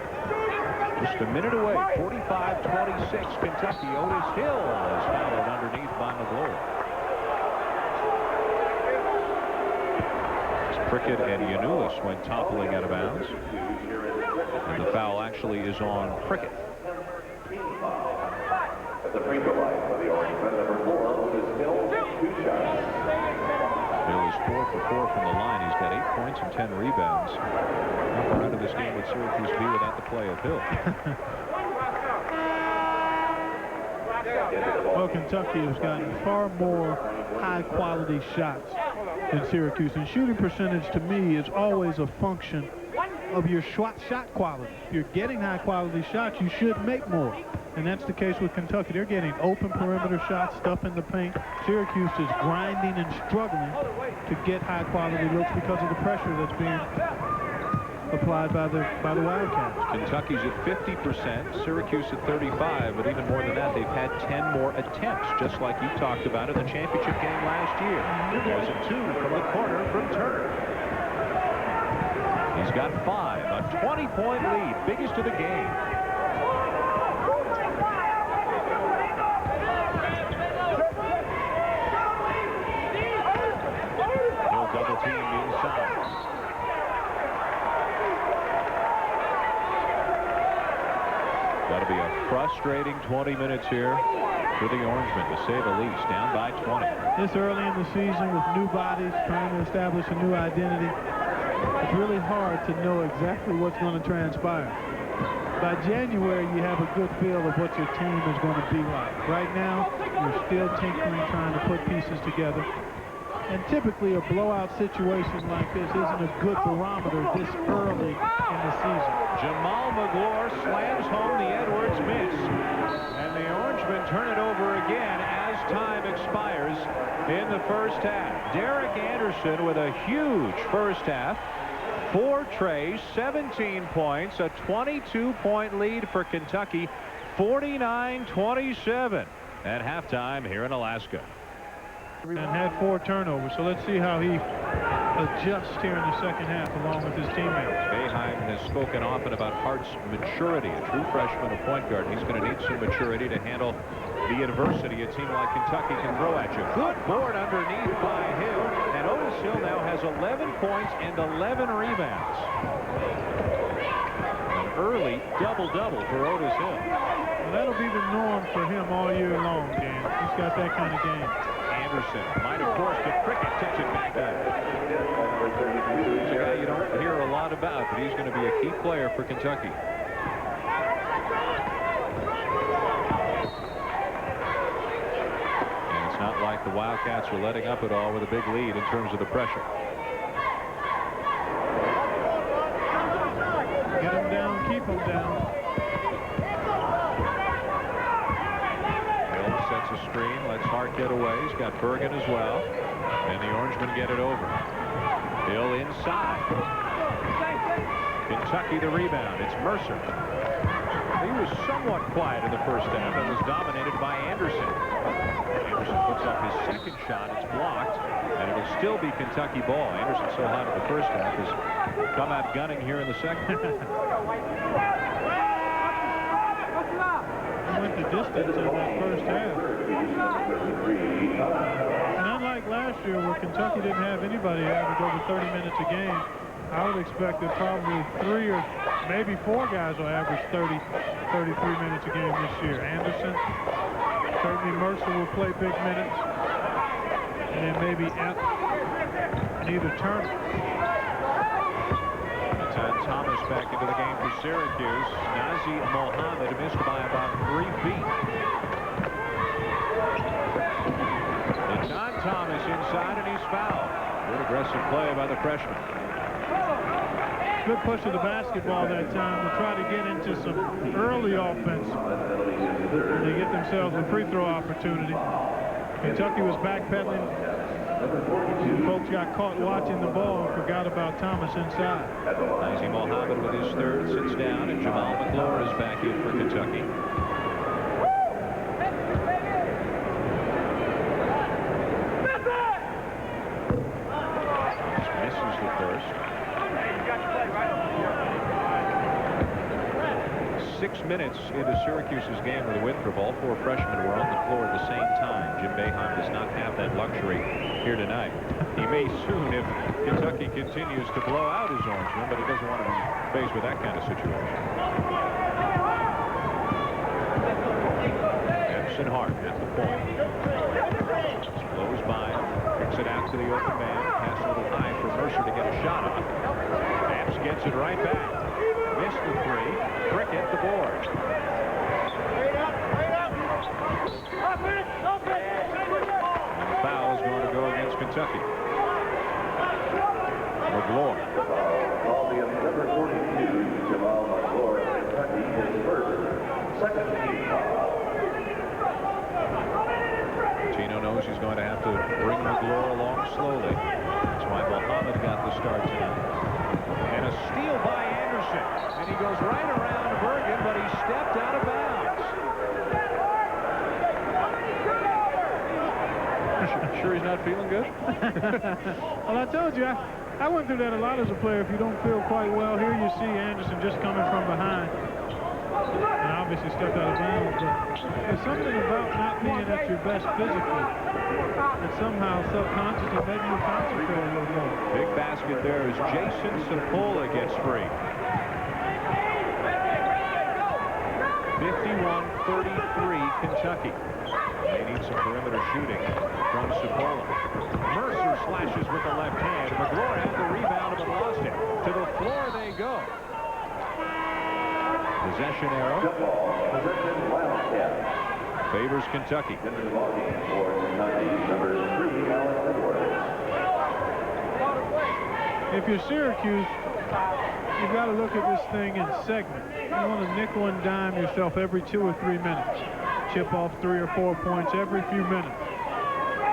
Just a minute away, 45-26, Kentucky. Otis Hill is fouled underneath by McGlure. Prickett and Yanulis went toppling out of bounds. And the foul actually is on Prickett. The free throw line for the Orangemen, number 4, is Hill, 2 shots. Hill is 4 for 4 from the line. He's got 8 points and 10 rebounds. How far out of this game would Syracuse be without the play of Hill? Well, Kentucky has gotten far more high-quality shots than Syracuse. And shooting percentage, to me, is always a function of your shot quality. If you're getting high-quality shots, you should make more. And that's the case with Kentucky. They're getting open perimeter shots, stuff in the paint. Syracuse is grinding and struggling to get high-quality looks because of the pressure that's being applied by the Wildcats. Kentucky's at 50%, Syracuse at 35, but even more than that, they've had 10 more attempts, just like you talked about in the championship game last year. There's a 2 from the corner from Turner. He's got 5, a 20-point lead, biggest of the game. He'll double team inside. That'll be a frustrating 20 minutes here for the Orangemen, to say the least, down by 20. This early in the season with new bodies, trying to establish a new identity, it's really hard to know exactly what's going to transpire. By January, you have a good feel of what your team is going to be like. Right now, you're still tinkering, trying to put pieces together. And typically, a blowout situation like this isn't a good barometer this early in the season. Jamal McGlure slams home the Edwards miss. And the Orangemen turn it over again as time expires in the first half. Derek Anderson with a huge first half. 4 trays, 17 points, a 22-point lead for Kentucky, 49-27 at halftime here in Alaska. And had 4 turnovers, so let's see how he adjusts here in the second half along with his teammates. Boeheim has spoken often about Hart's maturity, a true freshman, a point guard. He's going to need some maturity to handle the adversity a team like Kentucky can throw at you. Good board underneath by Hill, and Otis Hill now has 11 points and 11 rebounds. An early double-double for Otis Hill. Well, that'll be the norm for him all year long, Dan. He's got that kind of game. Anderson might have forced it. Cricket takes it back in. He's a guy you don't hear a lot about, but he's going to be a key player for Kentucky. And it's not like the Wildcats are letting up at all with a big lead in terms of the pressure. Get him down, keep him down. Hill sets a screen, lets Hart get away. He's got Bergen as well. And the Orangemen get it over. Hill inside. Kentucky the rebound. It's Mercer. He was somewhat quiet in the first half and was dominated by Anderson. Anderson puts up his second shot. It's blocked, and it'll still be Kentucky ball. Anderson so hot in the first half has come out gunning here in the second. He went the distance in that first half. And unlike last year where Kentucky didn't have anybody average over 30 minutes a game, I would expect that probably 3 or maybe 4 guys will average 30, 33 minutes a game this year. Anderson, certainly Mercer will play big minutes, and then maybe F and either Turner. Thomas back into the game for Syracuse. Nazi Mohammed missed by about 3 feet. And John Thomas inside, and he's fouled. Good aggressive play by the freshman. Good push of the basketball that time to try to get into some early offense. They get themselves a free throw opportunity. Kentucky was backpedaling. Folks got caught watching the ball and forgot about Thomas inside. Nazi Mohammed with his third sits down, and Jamal McClure is back in for Kentucky. Misses the first. 6 minutes into Syracuse's game with a Winthrop. All 4 freshmen were on the floor at the same time. Jim Boeheim does not have that luxury here tonight. He may soon if Kentucky continues to blow out his Orangemen, but he doesn't want to be faced with that kind of situation. Epson Hart at the point. Blows by, kicks it out to the open man. Pass a little high for Mercer to get a shot on. Epps gets it right back. Missed the 3. Cricket the board. Foul is going to go against Kentucky. McClure. Number 42, Jamal McClure, Kentucky, his first, second team foul. Tino knows he's going to have to bring McClure along slowly. That's why Mohammed got the start tonight. And a steal by Anderson. And he goes right around Bergen, but he stepped out of bounds. Sure he's not feeling good? Well, I told you, I went through that a lot as a player. If you don't feel quite well, here you see Anderson just coming from behind. And obviously stepped out of bounds. But there's something about not being at your best physically that somehow subconsciously maybe you concentrate a little more. Big basket there as Jason Sapola gets free. 51-33 Kentucky. They need some perimeter shooting from Sapola. Mercer slashes with the left hand. McClure had the rebound but lost it. To the floor they go. Possession arrow. Favors Kentucky. If you're Syracuse, you've got to look at this thing in segments. You want to nickel and dime yourself every 2 or 3 minutes. Chip off 3 or 4 points every few minutes.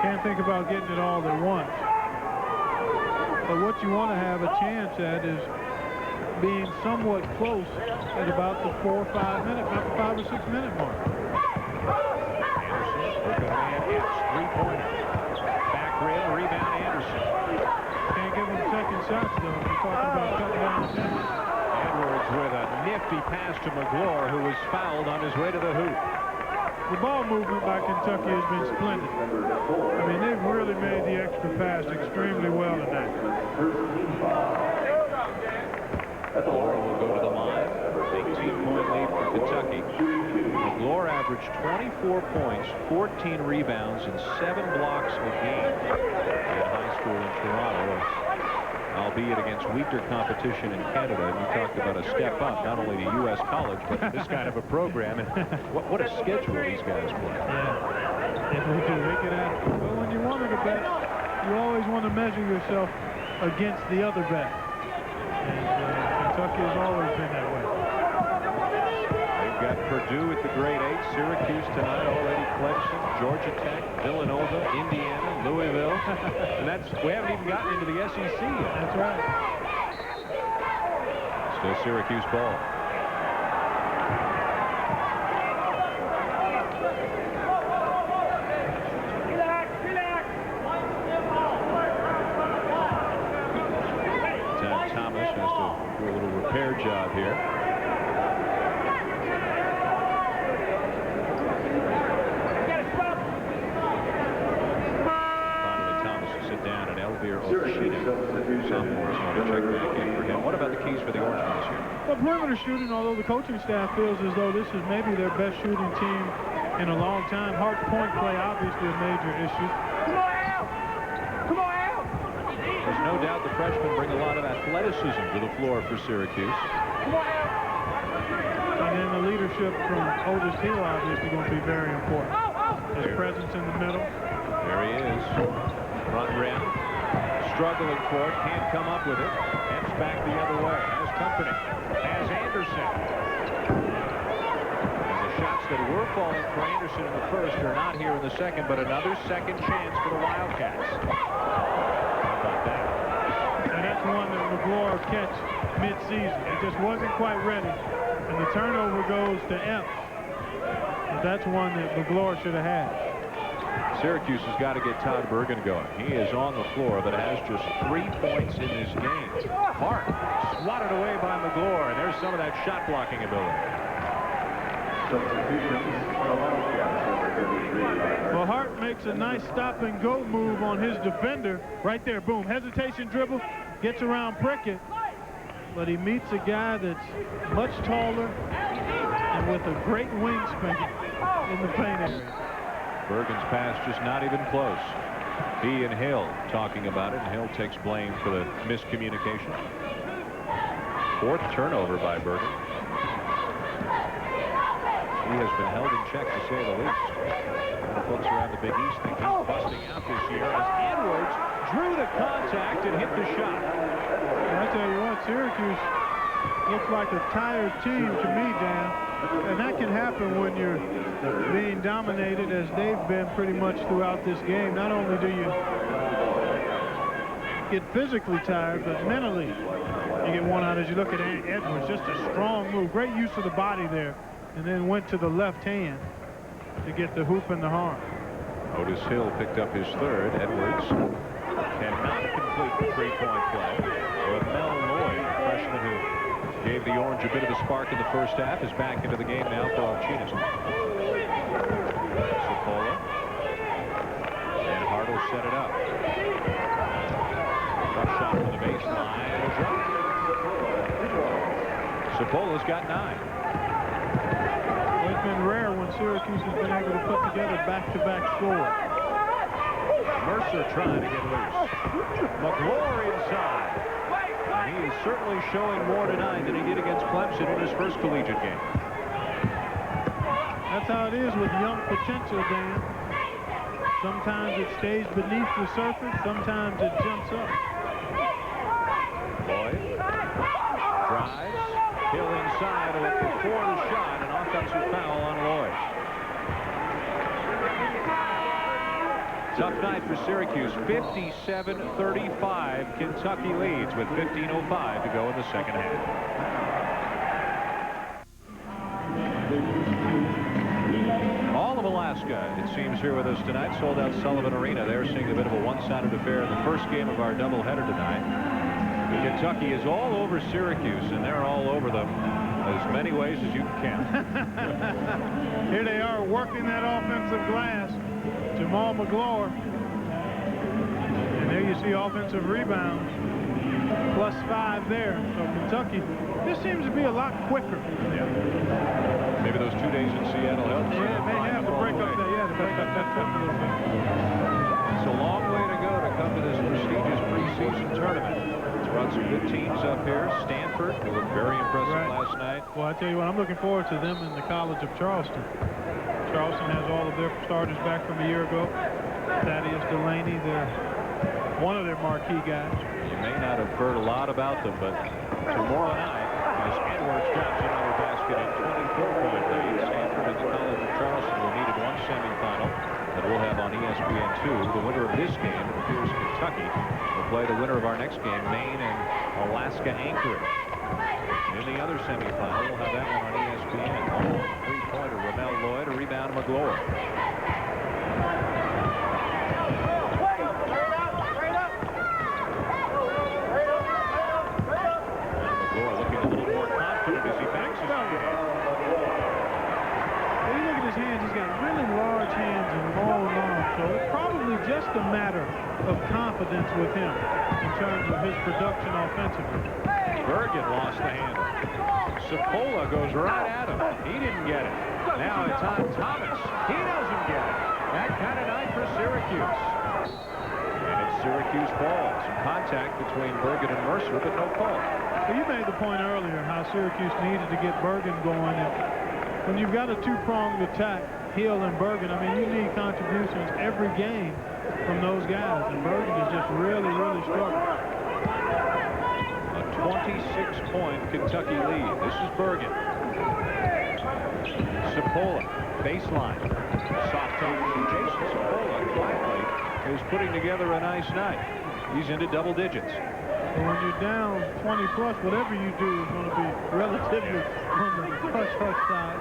Can't think about getting it all at once. But what you want to have a chance at is being somewhat close at about the 4 or 5 minute, about the 5 or 6 minute mark. Anderson, open man, Epps, 3-pointer. Back rim, rebound Anderson. Can't give him second shots, though. We're talking about cutting down the minutes. Edwards with a nifty pass to McClure, who was fouled on his way to the hoop. the ball movement by Kentucky has been splendid. I mean, they've really made the extra pass extremely well tonight. McGlure will go to the line. 18-point lead for Kentucky. McGlure averaged 24 points, 14 rebounds, and 7 blocks a game in high school in Toronto, albeit against weaker competition in Canada. And you talked about a step up, not only to U.S. college, but this kind of a program. And what a schedule these guys play. Yeah, if they do, they could have. Well, when you want to bet, you always want to measure yourself against the other bet. And Kentucky has always been that way. They've got Purdue at the grade 8, Syracuse tonight, already Clemson, Georgia Tech, Villanova, Indiana, Louisville. And we haven't even gotten into the SEC yet. That's right. Still Syracuse ball. Thomas has to do a little repair job here. Finally, Thomas will sit down, and Elvir Oshina, sophomore, is going to check back in for him. What about the keys for the Orangemen this year? Well, perimeter shooting, although the coaching staff feels as though this is maybe their best shooting team in a long time. Hart's point play, obviously a major issue. Come on out! Come on out! There's no doubt the freshmen bring a lot of athleticism to the floor for Syracuse. Come on out! And then the leadership from Otis Hill obviously going to be very important. His presence in the middle. There he is. Front rim. Struggling for it. Can't come up with it. Heads back the other way. Has company. Has Anderson. And the shots that were falling for Anderson in the first are not here in the second, but another second chance for the Wildcats. How about that? And that's one that McGlure catch mid-season. It just wasn't quite ready. And the turnover goes to F. But that's one that McGlure should have had. Syracuse has got to get Todd Bergen going. He is on the floor, but has just 3 points in this game. Hart swatted away by McGlure, and there's some of that shot blocking ability. Well, Hart makes a nice stop-and-go move on his defender. Right there, boom, hesitation dribble, gets around Prickett. But he meets a guy that's much taller and with a great wingspan in the paint area. Bergen's pass just not even close. He and Hill talking about it, and Hill takes blame for the miscommunication. 4th turnover by Bergen. He has been held in check, to say the least. And the folks around the Big East think he's busting out this year as Edwards drew the contact and hit the shot. I tell you what, Syracuse looks like a tired team to me, Dan. And that can happen when you're being dominated as they've been pretty much throughout this game. Not only do you get physically tired, but mentally you get worn out as you look at Edwards. Just a strong move. Great use of the body there. And then went to the left hand to get the hoop and the harm. Otis Hill picked up his 3rd. Edwards cannot complete the 3-point play. Ramel Lloyd, freshman who gave the Orange a bit of a spark in the first half, is back into the game now for Alcinas. Sapola. And Hart will set it up. Rough shot from the baseline. Sapola's got 9. Well, it's been rare when Syracuse has been able to put together back-to-back scores. Mercer trying to get loose. McGlure inside. And he is certainly showing more tonight than he did against Clemson in his first collegiate game. That's how it is with young potential, Dan. Sometimes it stays beneath the surface, sometimes it jumps up. Lloyd drives. Hill inside before the shot. An offensive foul on Lloyd. Tough night for Syracuse. 57-35. Kentucky leads with 15:05 to go in the second half. All of Alaska, it seems, here with us tonight. Sold out Sullivan Arena. They're seeing a bit of a one-sided affair in the first game of our doubleheader tonight. Kentucky is all over Syracuse, and they're all over them as many ways as you can count. Here they are working that offensive glass. Jamal McGlure. And there you see offensive rebounds. +5 there. So Kentucky, this seems to be a lot quicker. Yeah. Maybe those 2 days in Seattle helped. Yeah, it may have to break up that. Yeah, to break up that trip a little bit. It's a long way to go to come to this prestigious preseason tournament. It's brought some good teams up here. Stanford, who looked very impressive last night. Well, I tell you what, I'm looking forward to them in the College of Charleston. Charleston has all of their starters back from a year ago. Thaddeus Delaney, one of their marquee guys. You may not have heard a lot about them, but tomorrow night, as Edwards drops another basket in 24-point lead, Stanford and the College of Charleston will meet in one semifinal that we'll have on ESPN2. The winner of this game, it appears Kentucky, will play the winner of our next game, Maine and Alaska Anchorage. In the other semifinal, we'll have that one on ESPN. Three-pointer, Ramel Lloyd, a rebound, McGlure. McGlure looking a little more confident as he makes his game. When you look at his hands, he's got really large hands and long arms, so it's probably just a matter of confidence with him in terms of his production offensively. Bergen lost the handle. Sapola goes right at him. He didn't get it. Now it's on Thomas. He doesn't get it. That kind of night for Syracuse. And it's Syracuse ball. Some contact between Bergen and Mercer, but no call. Well, you made the point earlier how Syracuse needed to get Bergen going. And when you've got a two-pronged attack, Hill and Bergen, I mean, you need contributions every game from those guys. And Bergen is just really, really struggling. 26-point Kentucky lead. This is Bergen. Sapola, baseline. Soft touch from Jason Sapola quietly is putting together a nice night. He's into double digits. But when you're down 20+, whatever you do is going to be relatively on the hush-hush side.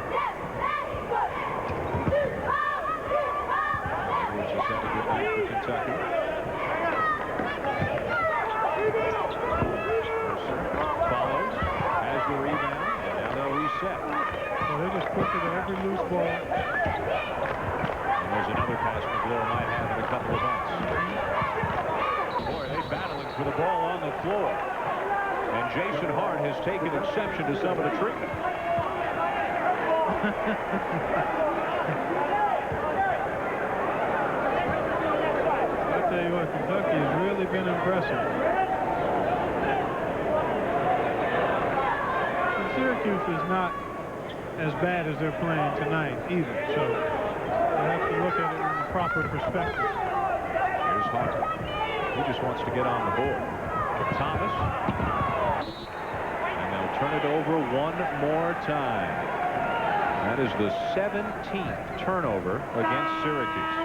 Edwards has had a good night for Kentucky. Follows, has the rebound, and now they'll reset. So they're just quicker to every loose ball. And there's another pass McGlure might have in a couple of months. Boy, they're battling for the ball on the floor. And Jason Hart has taken exception to some of the treatment. I'll tell you what, Kentucky has really been impressive. Syracuse is not as bad as they're playing tonight either, so you have to look at it in the proper perspective. Here's Hart. He just wants to get on the board. Thomas. And they'll turn it over one more time. That is the 17th turnover against Syracuse.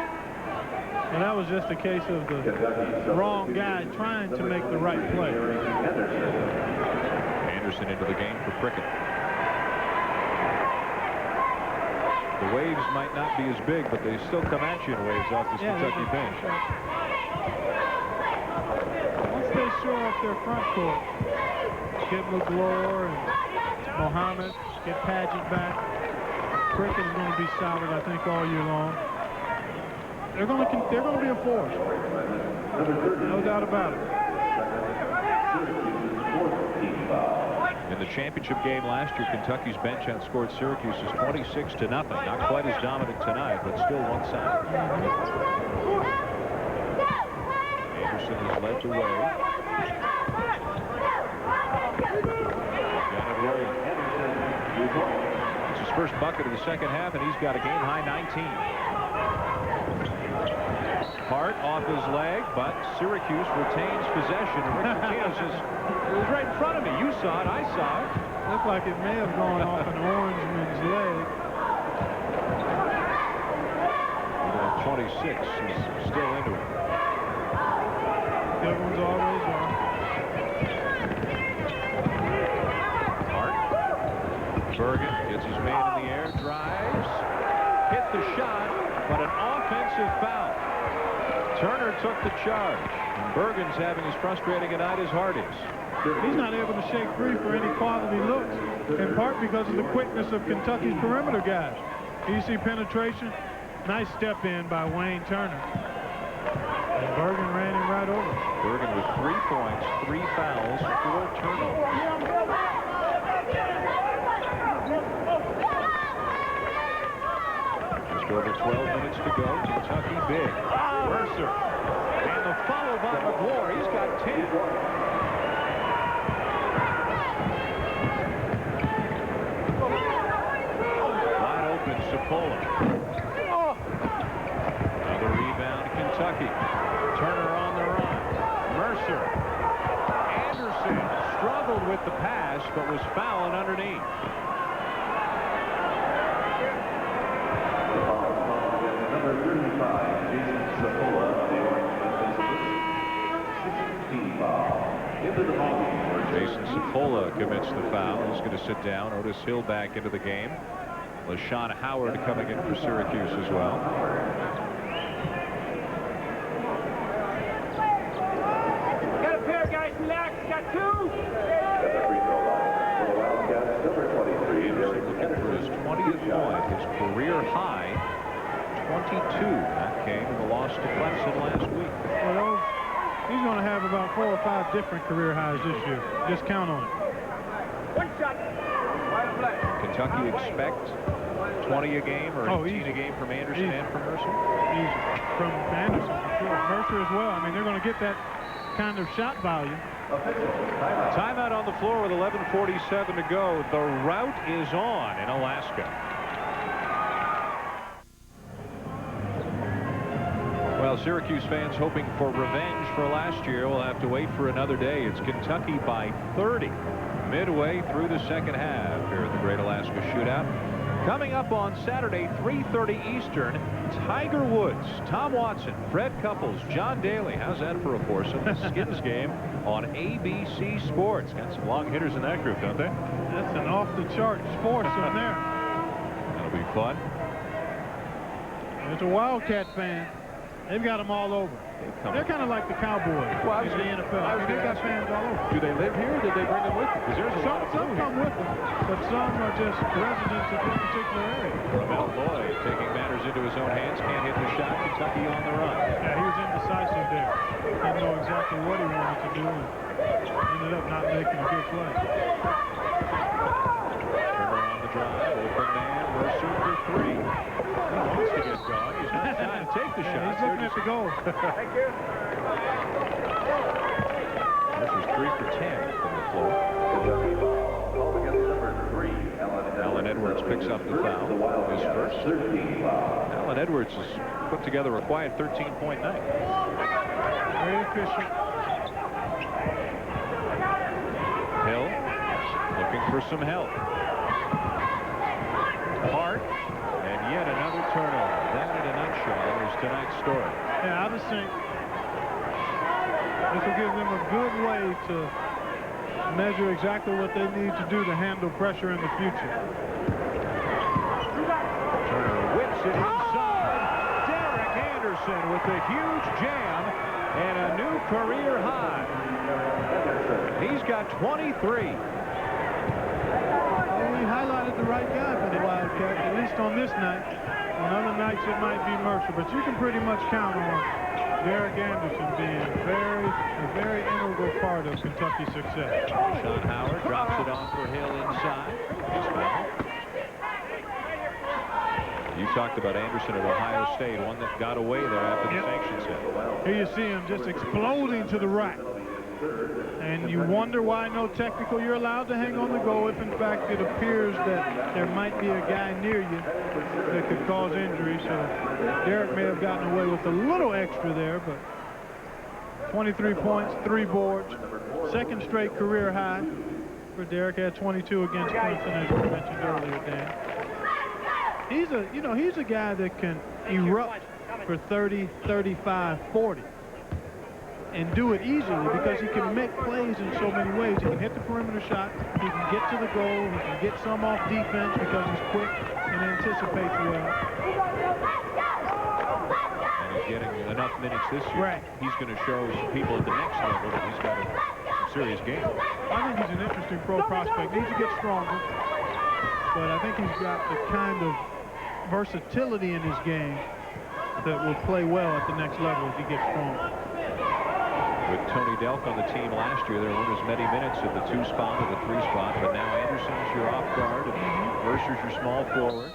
And that was just a case of the wrong guy trying to make the right play. Anderson into the game for Prickett. The waves might not be as big, but they still come at you in waves off this Kentucky bench. Once they shore up their front court, get McGlure and Mohammed, get Padgett back, Prickett is going to be solid, I think, all year long. They're going to be a force. No doubt about it. In the championship game last year, Kentucky's bench outscored Syracuse's 26-0. Not quite as dominant tonight, but still one side. Anderson has led the way. Got it right. It's his first bucket of the second half, and he's got a game-high 19. Hart off his leg, but Syracuse retains possession. And Rick Pitino says, it was right in front of me. You saw it. I saw it. Looked like it may have gone off an Orangeman's leg. 26 is still into it. Good ones always are. Hart. Bergen gets his man in the air, drives, hit the shot, but an offensive foul. Turner took the charge, and Bergen's having as frustrating a night as Hart is. he's not able to shake free for any quality looks, in part because of the quickness of Kentucky's perimeter guys. Easy penetration. Nice step in by Wayne Turner. And Bergen ran him right over. Bergen with 3 points, 3 fouls, 4 turnovers. Just over 12 minutes to go. Kentucky big. Mercer. And the follow by McGlory. He's got 10. Wide open, Sapola. Another rebound, Kentucky. Turner on the run. Mercer. Anderson struggled with the pass, but was fouling underneath. Number 35, Jason Sapola, into the ball game. Jason Sapola commits the foul. He's going to sit down. Otis Hill back into the game. LaShawn Howard coming in for Syracuse as well. Got a pair, guys. Relax. Got 2. At the free throw line for the Wildcats, number 23. Looking for his 20th point, his career high, 22. That came in the loss to Clemson last week. Well, he's going to have about 4 or 5 different career highs this year. Just count on it. 1 shot. Right and left. Kentucky expect 20 a game or 18 a game from Anderson and from Mercer? Easy. From Anderson, for sure. Mercer as well. I mean, they're going to get that kind of shot volume. Timeout on the floor with 11:47 to go. The rout is on in Alaska. Well, Syracuse fans hoping for revenge for last year will have to wait for another day. It's Kentucky by 30 midway through the second half here at the Great Alaska Shootout. Coming up on Saturday, 3:30 Eastern, Tiger Woods, Tom Watson, Fred Couples, John Daly. How's that for a foursome? The Skins game on ABC Sports. Got some long hitters in that group, don't they? That's an off-the-chart foursome there. That'll be fun. It's a Wildcat fan. They've got them all over. They're kind of like the Cowboys in the NFL. I mean, they've got fans all over. Do they live here or did they bring them with them? Because there's a lot of Some come with them, but some are just residents of this particular area. Ramel Lloyd taking matters into his own hands. Can't hit the shot. Kentucky on the run. Yeah, he was indecisive there. Didn't know exactly what he wanted to do and ended up not making a good play. Turner on the drive. Open man. Mercer for 3. He wants to get going. He's not trying to take the shot. He's looking at the goal. Thank you. Mercer's 3 for 10 from the floor. Kentucky ball called against number 3, Allen Edwards picks up the foul. His first. 13 foul. Allen Edwards has put together a quiet 13-point night. Very efficient. Hill looking for some help. Hart, and yet another turnover. That in a nutshell is tonight's story. Yeah, I just think this will give them a good way to measure exactly what they need to do to handle pressure in the future. Turner whips it inside. Derek Anderson with a huge jam and a new career high. He's got 23. Well, we highlighted the right guy for the Wildcats, at least on this night. On other nights it might be Mercer, but you can pretty much count on Derek Anderson being a very integral part of Kentucky's success. Sean Howard drops it on for Hill inside. He's fouled. You talked about Anderson at Ohio State, one that got away there after the sanctions hit. Here you see him just exploding to the rack. And you wonder why no technical. You're allowed to hang on the goal if, in fact, it appears that there might be a guy near you that could cause injury. So Derek may have gotten away with a little extra there, but 23 points, 3 boards, second straight career high for Derek. Had 22 against Clemson, as we mentioned earlier, Dan. He's a guy that can erupt for 30, 35, 40. And do it easily because he can make plays in so many ways. He can hit the perimeter shot, he can get to the goal, he can get some off defense because he's quick and anticipates well. And he's getting enough minutes this year. Right. He's going to show people at the next level that he's got some serious game. I think he's an interesting pro prospect. Needs to get stronger, but I think he's got the kind of versatility in his game that will play well at the next level as he gets stronger. With Tony Delk on the team last year, there weren't as many minutes at the 2 spot or the 3 spot, but now Anderson's your off guard and Mercer's your small forward.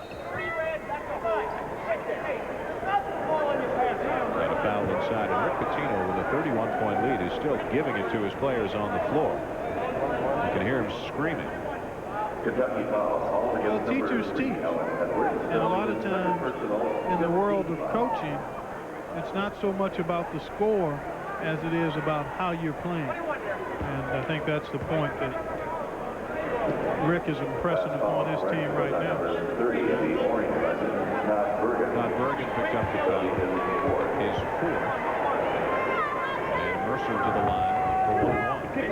And a foul inside, and Rick Pitino with a 31-point lead is still giving it to his players on the floor. You can hear him screaming. Well, teachers teach, and a lot of times in the world of coaching, it's not so much about the score as it is about how you're playing. And I think that's the point that Rick is impressing upon his team right now. Todd Bergen picked up the foul, his 4th, and Mercer to the line for 1-1.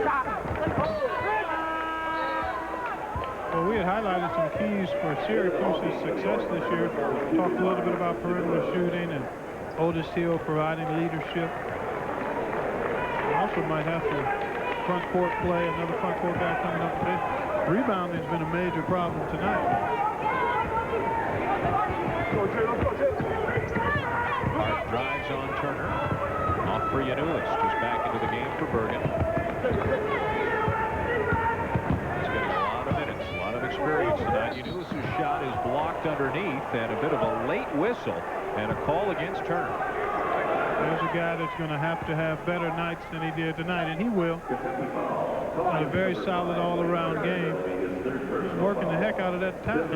Well, we had highlighted some keys for Syracuse's success this year. Talked a little bit about perimeter shooting and Otis Hill providing leadership. We also might have to front court play, another front court guy coming up today. Rebounding has been a major problem tonight. Hart drives on Turner. Off for Yanulis. Just back into the game for Bergen. He's getting a lot of minutes, a lot of experience tonight. Yanulis' shot is blocked underneath, and a bit of a late whistle and a call against Turner. There's a guy that's going to have better nights than he did tonight, and he will. A very solid all-around game. He's working the heck out of that time.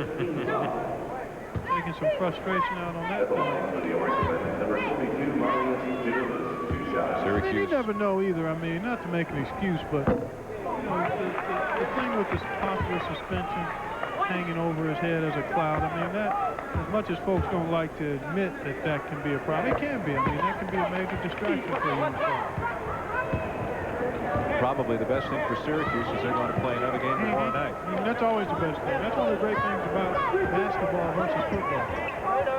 Taking some frustration out on that point. Syracuse. And you never know either. I mean, not to make an excuse, but you know, the thing with this possible suspension hanging over his head as a cloud, I mean, that, as much as folks don't like to admit that that can be a problem, it can be. I mean, that can be a major distraction for you. Probably the best thing for Syracuse is they're going to play another game tomorrow night. I mean, that's always the best thing. That's one of the great things about basketball versus football.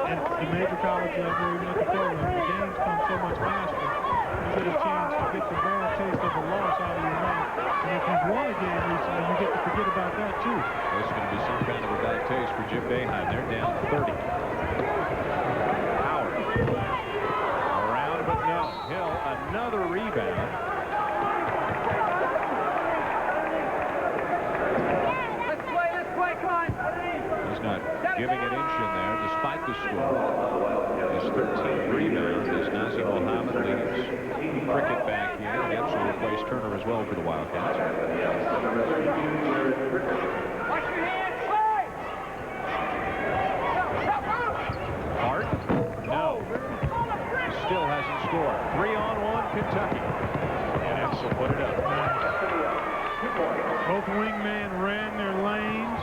At the major college level, even at the pro level, the games come so much faster. You get a chance to get the bad taste of a loss out of your mouth. And if you've won a game recently, you get to forget about that, too. Well, it's going to be some kind of a bad taste for Jim Boeheim. They're down 30. Howard. Around, but no. Hill, another rebound. He's not giving an inch in there despite the score. His 13th rebound as Nazir Mohammed leads Prickett back in. He actually replaced Turner as well for the Wildcats. Hart? No. Still hasn't scored. 3-on-1 Kentucky. And Edsel put it up. Both wingmen ran their lanes,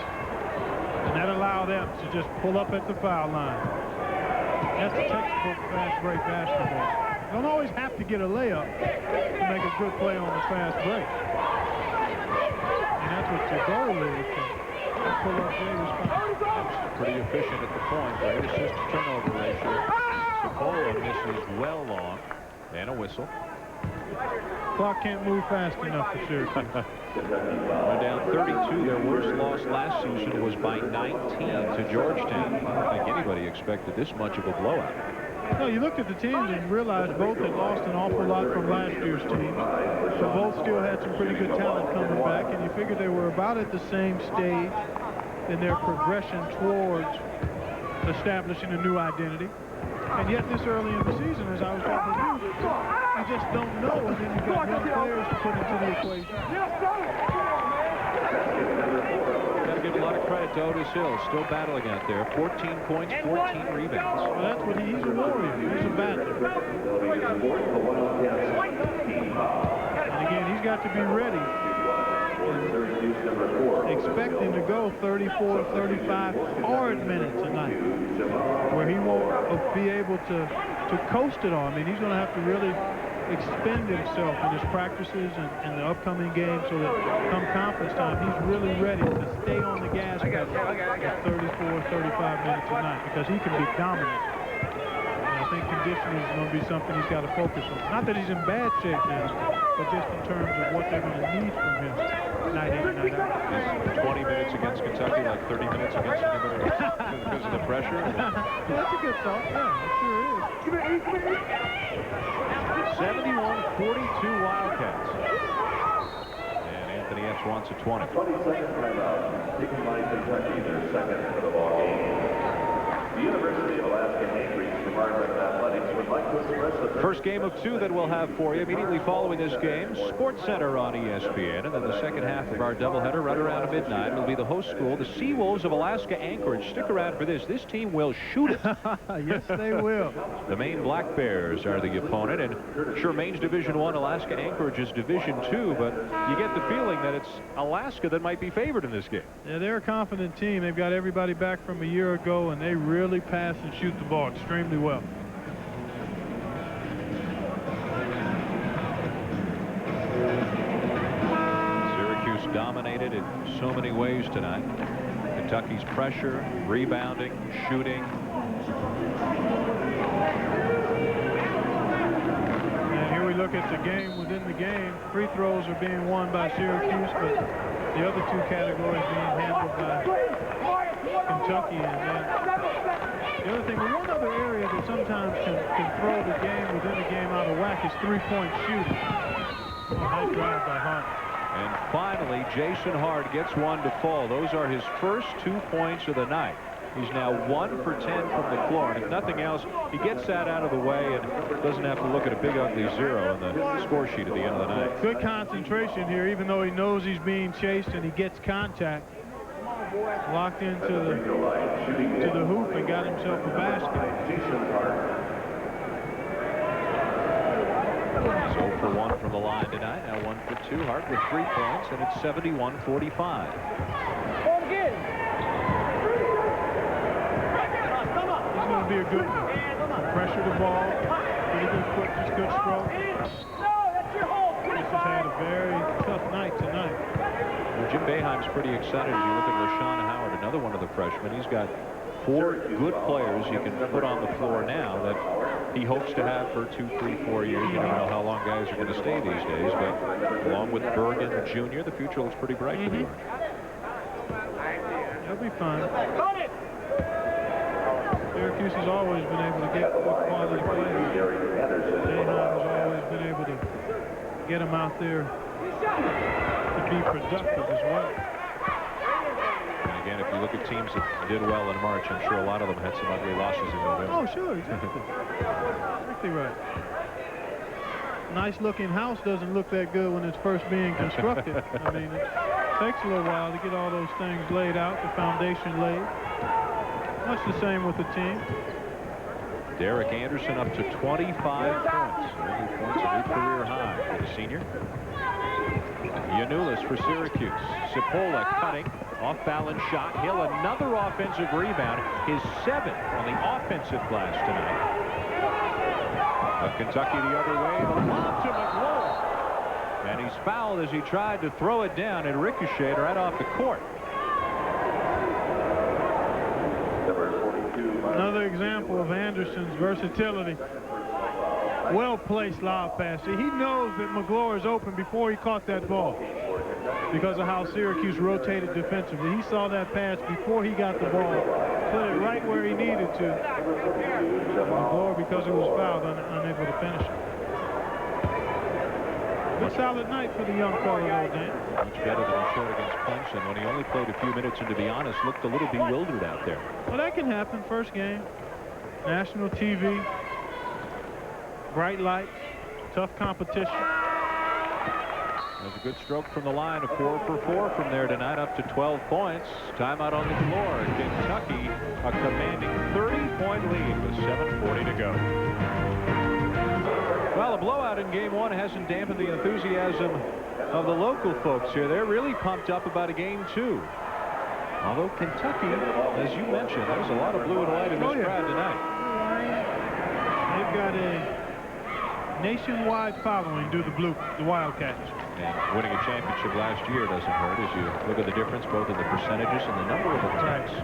and that allowed them to just pull up at the foul line. That's textbook fast break basketball. You don't always have to get a layup to make a good play on the fast break. And that's what your goal is, to pull up Davis. Pretty efficient at the point. Great assist to turnover ratio. Cipolla misses well long. And a whistle. Clock can't move fast enough for Syracuse. They're down 32. Their worst loss last season was by 19 to Georgetown. I don't think anybody expected this much of a blowout. No, you looked at the teams and realized both had lost an awful lot from last year's team. So both still had some pretty good talent coming back, and you figured they were about at the same stage in their progression towards establishing a new identity. And yet this early in the season, as I was talking to you, you just don't know, and then you've got young players to put into the equation. Got to give a lot of credit to Otis Hill, still battling out there. 14 points, 14 rebounds. Well, that's what he's a warrior. He's a battler. And again, he's got to be ready. Expecting to go 34, 35 hard minutes a night, where he won't be able to coast it on. I mean, he's going to have to really expend himself in his practices and the upcoming games so that come conference time, he's really ready to stay on the gas pedal at 34, 35 minutes a night, because he can be dominant. think conditioning is going to be something he's got to focus on. Not that he's in bad shape now, but just in terms of what they're going to need from him night in, night out. Is 20 minutes against Kentucky like 30 minutes against anybody else because of the pressure? That's a good thought. Yeah, it sure is. 71-42 Wildcats. And Anthony Epps wants a 20. 22nd timeout, taken by Kentucky, their second for the ball game. The University of Alaska Anchorage Department of Athletics would like to express the First game of two that we'll have for you immediately following this game. Sports Center on ESPN. And then the second half of our doubleheader right around midnight will be the host school, the Seawolves of Alaska Anchorage. Stick around for this. This team will shoot it. Yes, they will. The Maine Black Bears are the opponent. And sure, Maine's Division I, Alaska Anchorage is Division II, but you get the feeling that it's Alaska that might be favored in this game. Yeah, they're a confident team. They've got everybody back from a year ago, and they really pass and shoot the ball extremely well. Syracuse dominated in so many ways tonight. Kentucky's pressure, rebounding, shooting. And here we look at the game within the game. Free throws are being won by Syracuse, but the other two categories being handled by Kentucky. And then the other thing, one other area that sometimes can throw the game within the game out of whack is three-point shooting. Nice drive by Hart. And finally, Jason Hart gets one to fall. Those are his first 2 points of the night. He's now 1 for 10 from the floor. And if nothing else, he gets that out of the way and doesn't have to look at a big ugly 0 on the score sheet at the end of the night. Good concentration here, even though he knows he's being chased and he gets contact. Locked into the hoop and got himself a basket. So for 1 from the line tonight. Now 1 for 2. Hart with 3 points, and it's 71-45. He's going to be a good one. Pressure the ball. Pretty good quickness, good stroke. This has had a very tough night tonight. Well, Jim Boeheim's pretty excited as you look at LaShawn Howard, another one of the freshmen. He's got 4 good players you can put on the floor now that he hopes to have for 2, 3, 4 years. You never know how long guys are going to stay these days, but along with Bergen Jr., the future looks pretty bright for the Orange. They'll be fine. Syracuse has always been able to get good quality players. Boeheim has always been able to get them out there to be productive as well. And again, if you look at teams that did well in March, I'm sure a lot of them had some ugly losses in November. Oh, sure, exactly. Exactly right. Nice-looking house doesn't look that good when it's first being constructed. I mean, it takes a little while to get all those things laid out, the foundation laid. Much the same with the team. Derek Anderson up to 25 points. 30 points, a new career high for the senior. Yanulis for Syracuse. Cipolla cutting. Off-balance shot. Hill another offensive rebound. His 7th on the offensive glass tonight. But Kentucky the other way. The lob to McLaurin. And he's fouled as he tried to throw it down and ricocheted right off the court. Another example of Anderson's versatility. Well-placed lob pass. See, he knows that McLaurin is open before he caught that ball because of how Syracuse rotated defensively. He saw that pass before he got the ball, put it right where he needed to. McLaurin, because he was fouled, unable to finish it. Good solid night for the young fellow, though, Dan. Much better than he showed against Clemson when he only played a few minutes and, to be honest, looked a little bewildered out there. Well, that can happen. First game, national TV, bright lights, tough competition. There's a good stroke from the line, a 4 for 4 from there tonight, up to 12 points. Timeout on the floor. Kentucky, a commanding 30-point lead with 7:40 to go. Well, a blowout in game 1 hasn't dampened the enthusiasm of the local folks here. They're really pumped up about a game 2. Although Kentucky, as you mentioned, there's a lot of blue and white in this crowd tonight. They've got a nationwide following due to the Wildcats. And winning a championship last year doesn't hurt as you look at the difference both in the percentages and the number of attempts.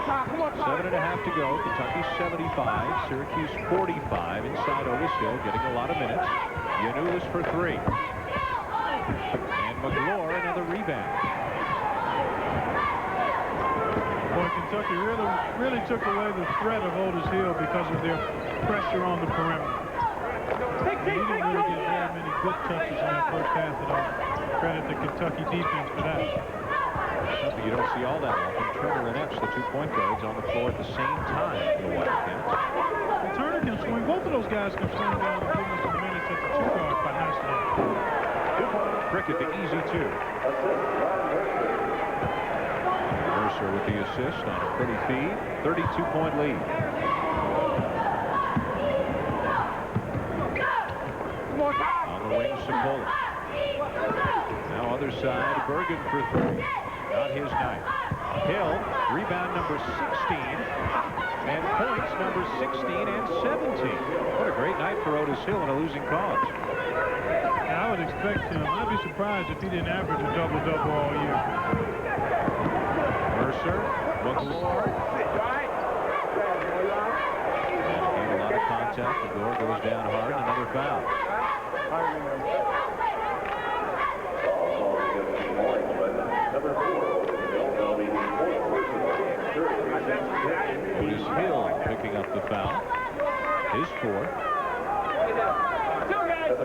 7.5 to go. Kentucky 75, Syracuse 45. Inside Otis Hill, getting a lot of minutes. Yanulis for 3. And McGlure another rebound. Boy, Kentucky really took away the threat of Otis Hill because of their pressure on the perimeter. He didn't really get very many good touches in that first half at all. Credit the Kentucky defense for that. Something you don't see all that often. Turner and Epps, the 2-point guards, on the floor at the same time for the Wildcats. Well, Turner can swing. Both of those guys can swing down and give them some minutes at the 2-guard by Haslett. Prickett, the easy 2. Mercer with the assist on a pretty feed. 32-point lead. On the wing, Sapola. Now other side, Bergen for 3. Not his night. Hill, rebound number 16, and points number 16 and 17. What a great night for Otis Hill in a losing cause. Yeah, I would expect him. I'd be surprised if he didn't average a double-double all year. Mercer, McGlure. And a lot of contact. McGlure goes down hard. Another foul. Otis Hill picking up the foul. His 4th.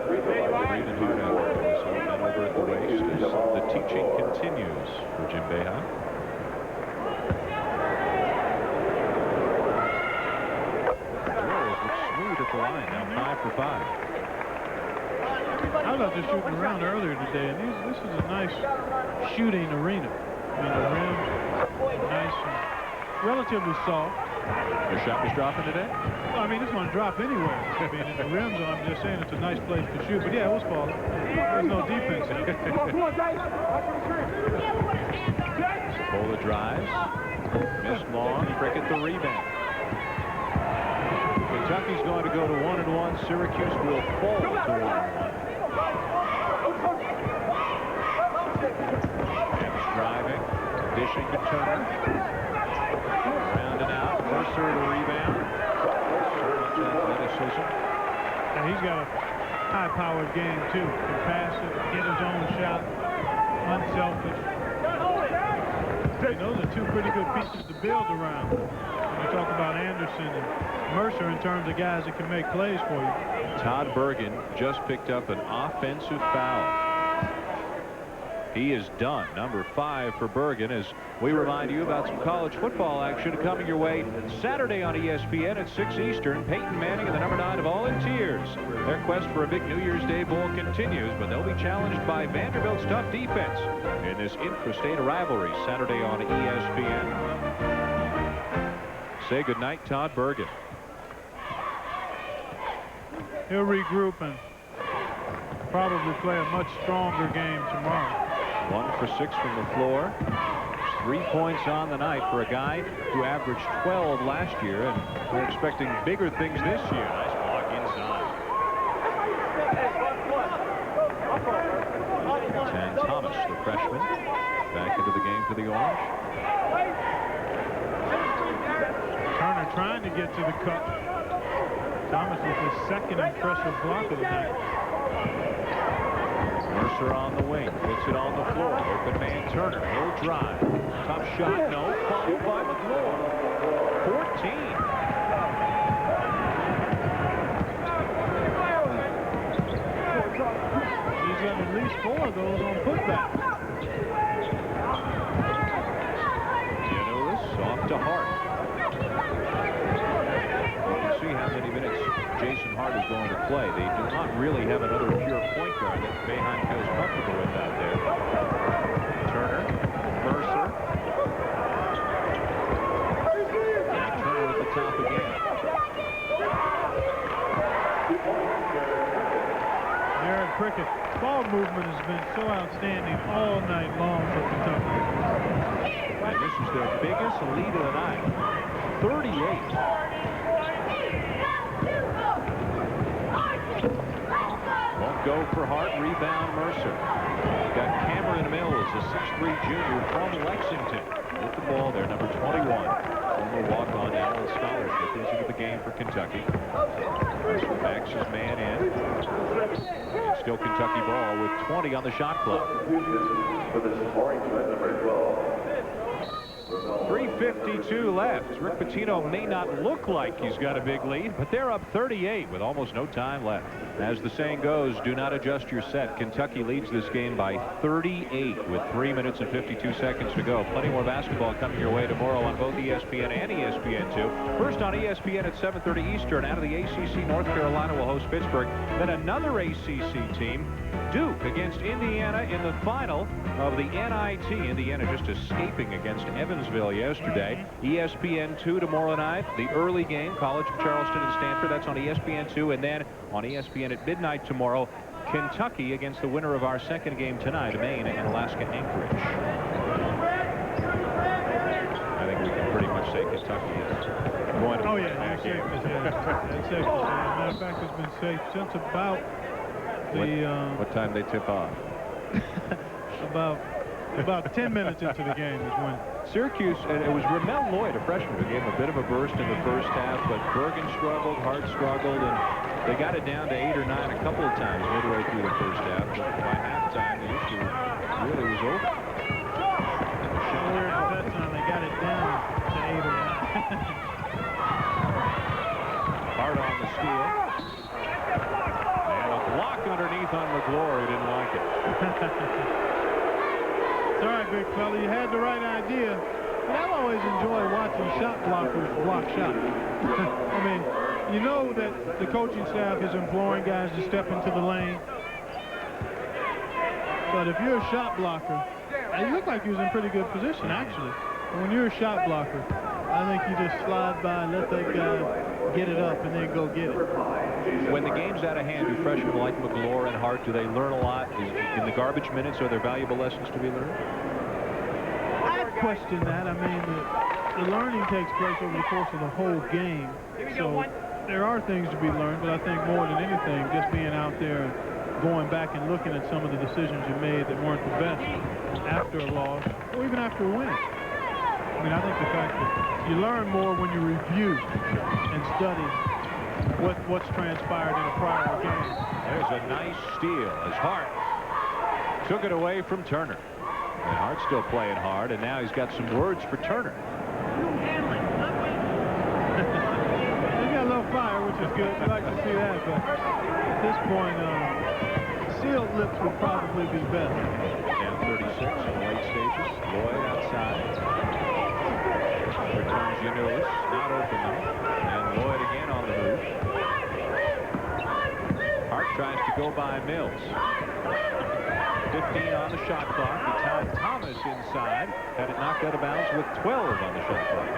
Breathing hard out there. So men over at the waist as the teaching continues for Jim Boeheim. Drills look smooth at the line. Now 5 for 5. I was out there shooting around earlier today, and this is a nice shooting arena. I mean, the rims are nice and relatively soft. Your shot was dropping today? Well, I mean, this one drop anywhere. I mean, in the rims, I'm just saying it's a nice place to shoot. But yeah, it was falling. There's no defense in it. Sapola drives. Missed long. Prickett the rebound. Kentucky's going to go to 1-1. Syracuse will fall to 1-1. Evans driving. Dishing to Turner. Round and out. Mercer the rebound. So much athleticism. And he's got a high-powered game, too. Can pass it, get his own shot, unselfish. And those are 2 pretty good pieces to build around. When you talk about Anderson and Mercer in terms of guys that can make plays for you. Todd Bergen just picked up an offensive foul. He is done. Number 5 for Bergen, as we remind you about some college football action coming your way Saturday on ESPN at 6 Eastern. Peyton Manning and the number 9 of Volunteers. Their quest for a big New Year's Day bowl continues, but they'll be challenged by Vanderbilt's tough defense in this intrastate rivalry Saturday on ESPN. Say goodnight, Todd Bergen. He'll regroup and probably play a much stronger game tomorrow. 1 for 6 from the floor. 3 points on the night for a guy who averaged 12 last year, and we're expecting bigger things this year. Nice block inside. And Thomas, the freshman, back into the game for the Orange. Turner trying to get to the cup. Thomas with his 2nd impressive block of the night. Mercer on the wing, puts it on the floor. Open man Turner, he'll drive. Top shot, no. Followed by McGlure. 14. He's got at least 4 of those on putback. Yanulis off to Hart. You can see how many minutes Jason Hart is going to play. They do not really have another pure point guard that Boeheim feels comfortable with out there. Turner, Mercer. Now Turner at the top again. Aaron Prickett. Ball movement has been so outstanding all night long for Kentucky. And this is their biggest lead of the night. 38. Won't go for Hart. Rebound Mercer. Got Cameron Mills, a 6'3" junior from Lexington. with the ball there, number 21. Former walk-on, now on scholarship. He's into the game for Kentucky. Freshman backs his man in. Still Kentucky ball with 20 on the shot clock. For the scoring threat, number 12. 3:52 left. Rick Pitino may not look like he's got a big lead, but they're up 38 with almost no time left. As the saying goes, do not adjust your set. Kentucky leads this game by 38 with 3 minutes and 52 seconds to go. Plenty more basketball coming your way tomorrow on both ESPN and ESPN2. First on ESPN at 7:30 Eastern. Out of the ACC, North Carolina will host Pittsburgh. Then another ACC team, Duke, against Indiana in the final of the NIT. Indiana just escaping against Evansville yesterday. ESPN2 tomorrow night. The early game, College of Charleston and Stanford. That's on ESPN2. And then on ESPN at midnight tomorrow, Kentucky against the winner of our second game tonight, Maine and Alaska Anchorage. I think we can pretty much say Kentucky is going to win that game. It's safe. Matter of fact, it's been safe since about the... what time they tip off? About 10 minutes into the game is when. Syracuse, and it was Ramel Lloyd, a freshman, who gave him a bit of a burst in the first half, but Bergen struggled, Hart struggled, and they got it down to 8 or 9 a couple of times midway through the first half. But by halftime, the issue really was over. That time they got it down to 8 or 9. Hart on the steal. And a block underneath on McGlory. Didn't like it. It's all right, big fella. You had the right idea. But I've always enjoyed watching shot blockers block shots. I mean, you know that the coaching staff is imploring guys to step into the lane. But if you're a shot blocker, you look like you was in pretty good position, actually. But when you're a shot blocker, I think you just slide by, let that guy get it up, and then go get it. When the game's out of hand, do freshmen like McGlory and Hart, do they learn a lot? In the garbage minutes, are there valuable lessons to be learned? I'd question that. I mean, the learning takes place over the course of the whole game. So there are things to be learned, but I think more than anything, just being out there and going back and looking at some of the decisions you made that weren't the best after a loss, or even after a win. I mean, I think the fact that you learn more when you review and study what's transpired in a prior game. There's a nice steal as Hart took it away from Turner. And Hart's still playing hard, and now he's got some words for Turner. He's got a little fire, which is good. You like to see that, but at this point, sealed lips would probably be better. Down 36 in the late stages. Lloyd outside. Returns Gianoulis, not open though. And Lloyd again on the move. Hart tries to go by Mills. 15 on the shot clock. He tied Thomas inside. Had it knocked out of bounds with 12 on the shot clock.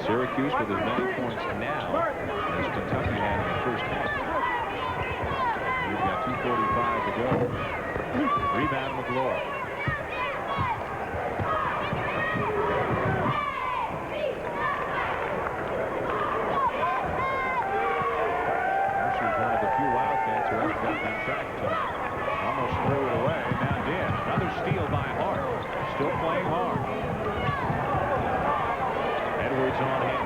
Syracuse with as many points now as Kentucky had in the first half. We've got 2:45 to go. Rebound McGlory. Mercer's one of the few Wildcats who hasn't gotten on track tonight. Almost threw it away. Now did. Another steal by Hart. Still playing hard. Edwards on him.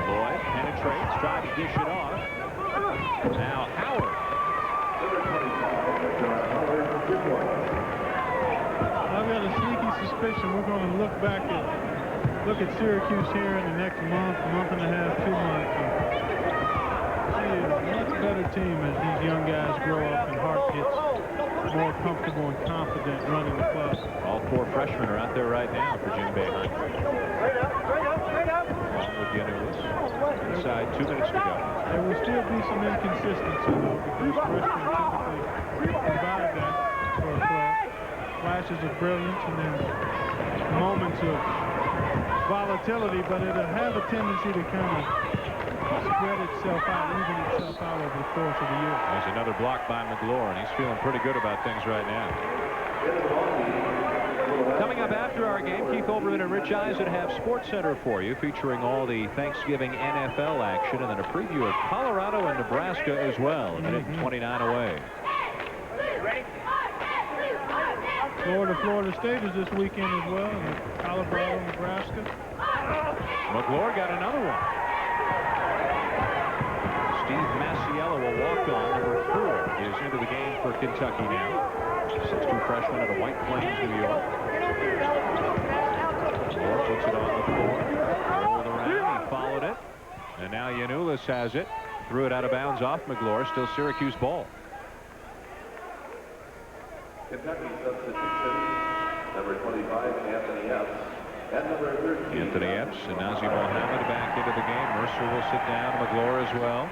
Lloyd penetrates, trying to dish it off. Now Howard. I've got a sneaky suspicion we're going to look at Syracuse here in the next month and a half, 2 months. See a much better team as these young guys grow up and Hart gets more comfortable and confident running the club. All 4 freshmen are out there right now for Jim Boeheim. Along with Gianoulis. Inside 2 minutes to go. There will still be some inconsistency, though, because freshmen typically provide that for a club. Flashes of brilliance and then moments of volatility, but it'll have a tendency to kind of spread itself out, even itself out over the course of the year. There's another block by McGlory, and he's feeling pretty good about things right now. Coming up after our game, Keith Olbermann and Rich Eisen have Sports Center for you, featuring all the Thanksgiving NFL action, and then a preview of Colorado and Nebraska as well. A minute and 29 away. Florida State is this weekend as well, and Colorado, Nebraska. McGlure got another one. Steve Masiello, a walk-on, number 4, is into the game for Kentucky now. 6'2" freshman out of White Plains, New York. McGlure puts it on the floor. Rolled around, he followed it. And now Giannoulis has it. Threw it out of bounds off McGlure. Still Syracuse ball. Kentucky substitution, number 25, Anthony Epps, and number 13. Anthony Epps and Nazir Mohammed back into the game. Mercer will sit down. McGlure as well.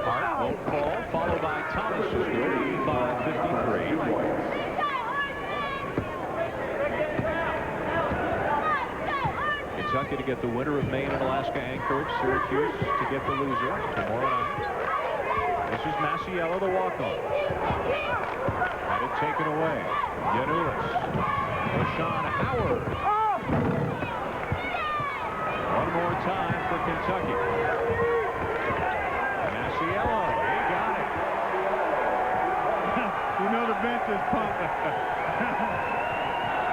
Hart won't fall, followed by Thomas is good. 85-53. Kentucky to get the winner of Maine and Alaska Anchorage. Syracuse to get the loser tomorrow night. This is Masiello, the walk-on. Had it taken away. Giannoulis. LaShawn Howard. One more time for Kentucky. Masiello, he got it. You know the bench is pumped.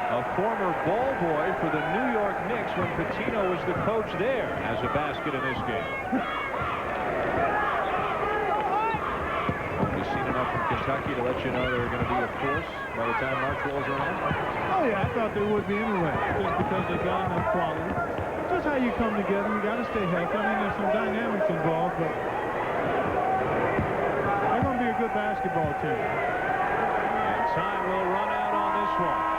A former ball boy for the New York Knicks when Pitino was the coach there, has a basket in this game. You've seen enough from Kentucky to let you know they're going to be a force by the time March rolls around. Oh yeah, I thought they would be anyway, just because they got enough quality. Just how you come together. You got to stay healthy. I mean, there's some dynamics involved, but they're going to be a good basketball team. And time will run out on this one.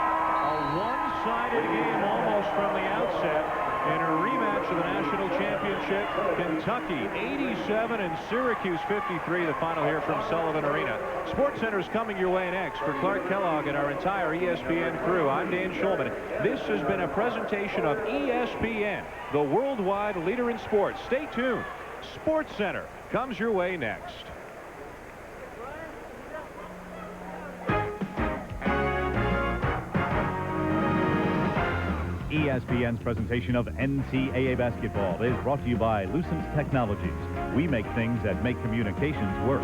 One-sided game almost from the outset in a rematch of the national championship. Kentucky 87 and Syracuse 53. The final here from Sullivan Arena. Sports Center is coming your way next. For Clark Kellogg and our entire ESPN crew, I'm Dan Schulman. This has been a presentation of ESPN, the worldwide leader in sports. Stay tuned. Sports Center comes your way next. ESPN's presentation of NCAA basketball is brought to you by Lucent Technologies. We make things that make communications work.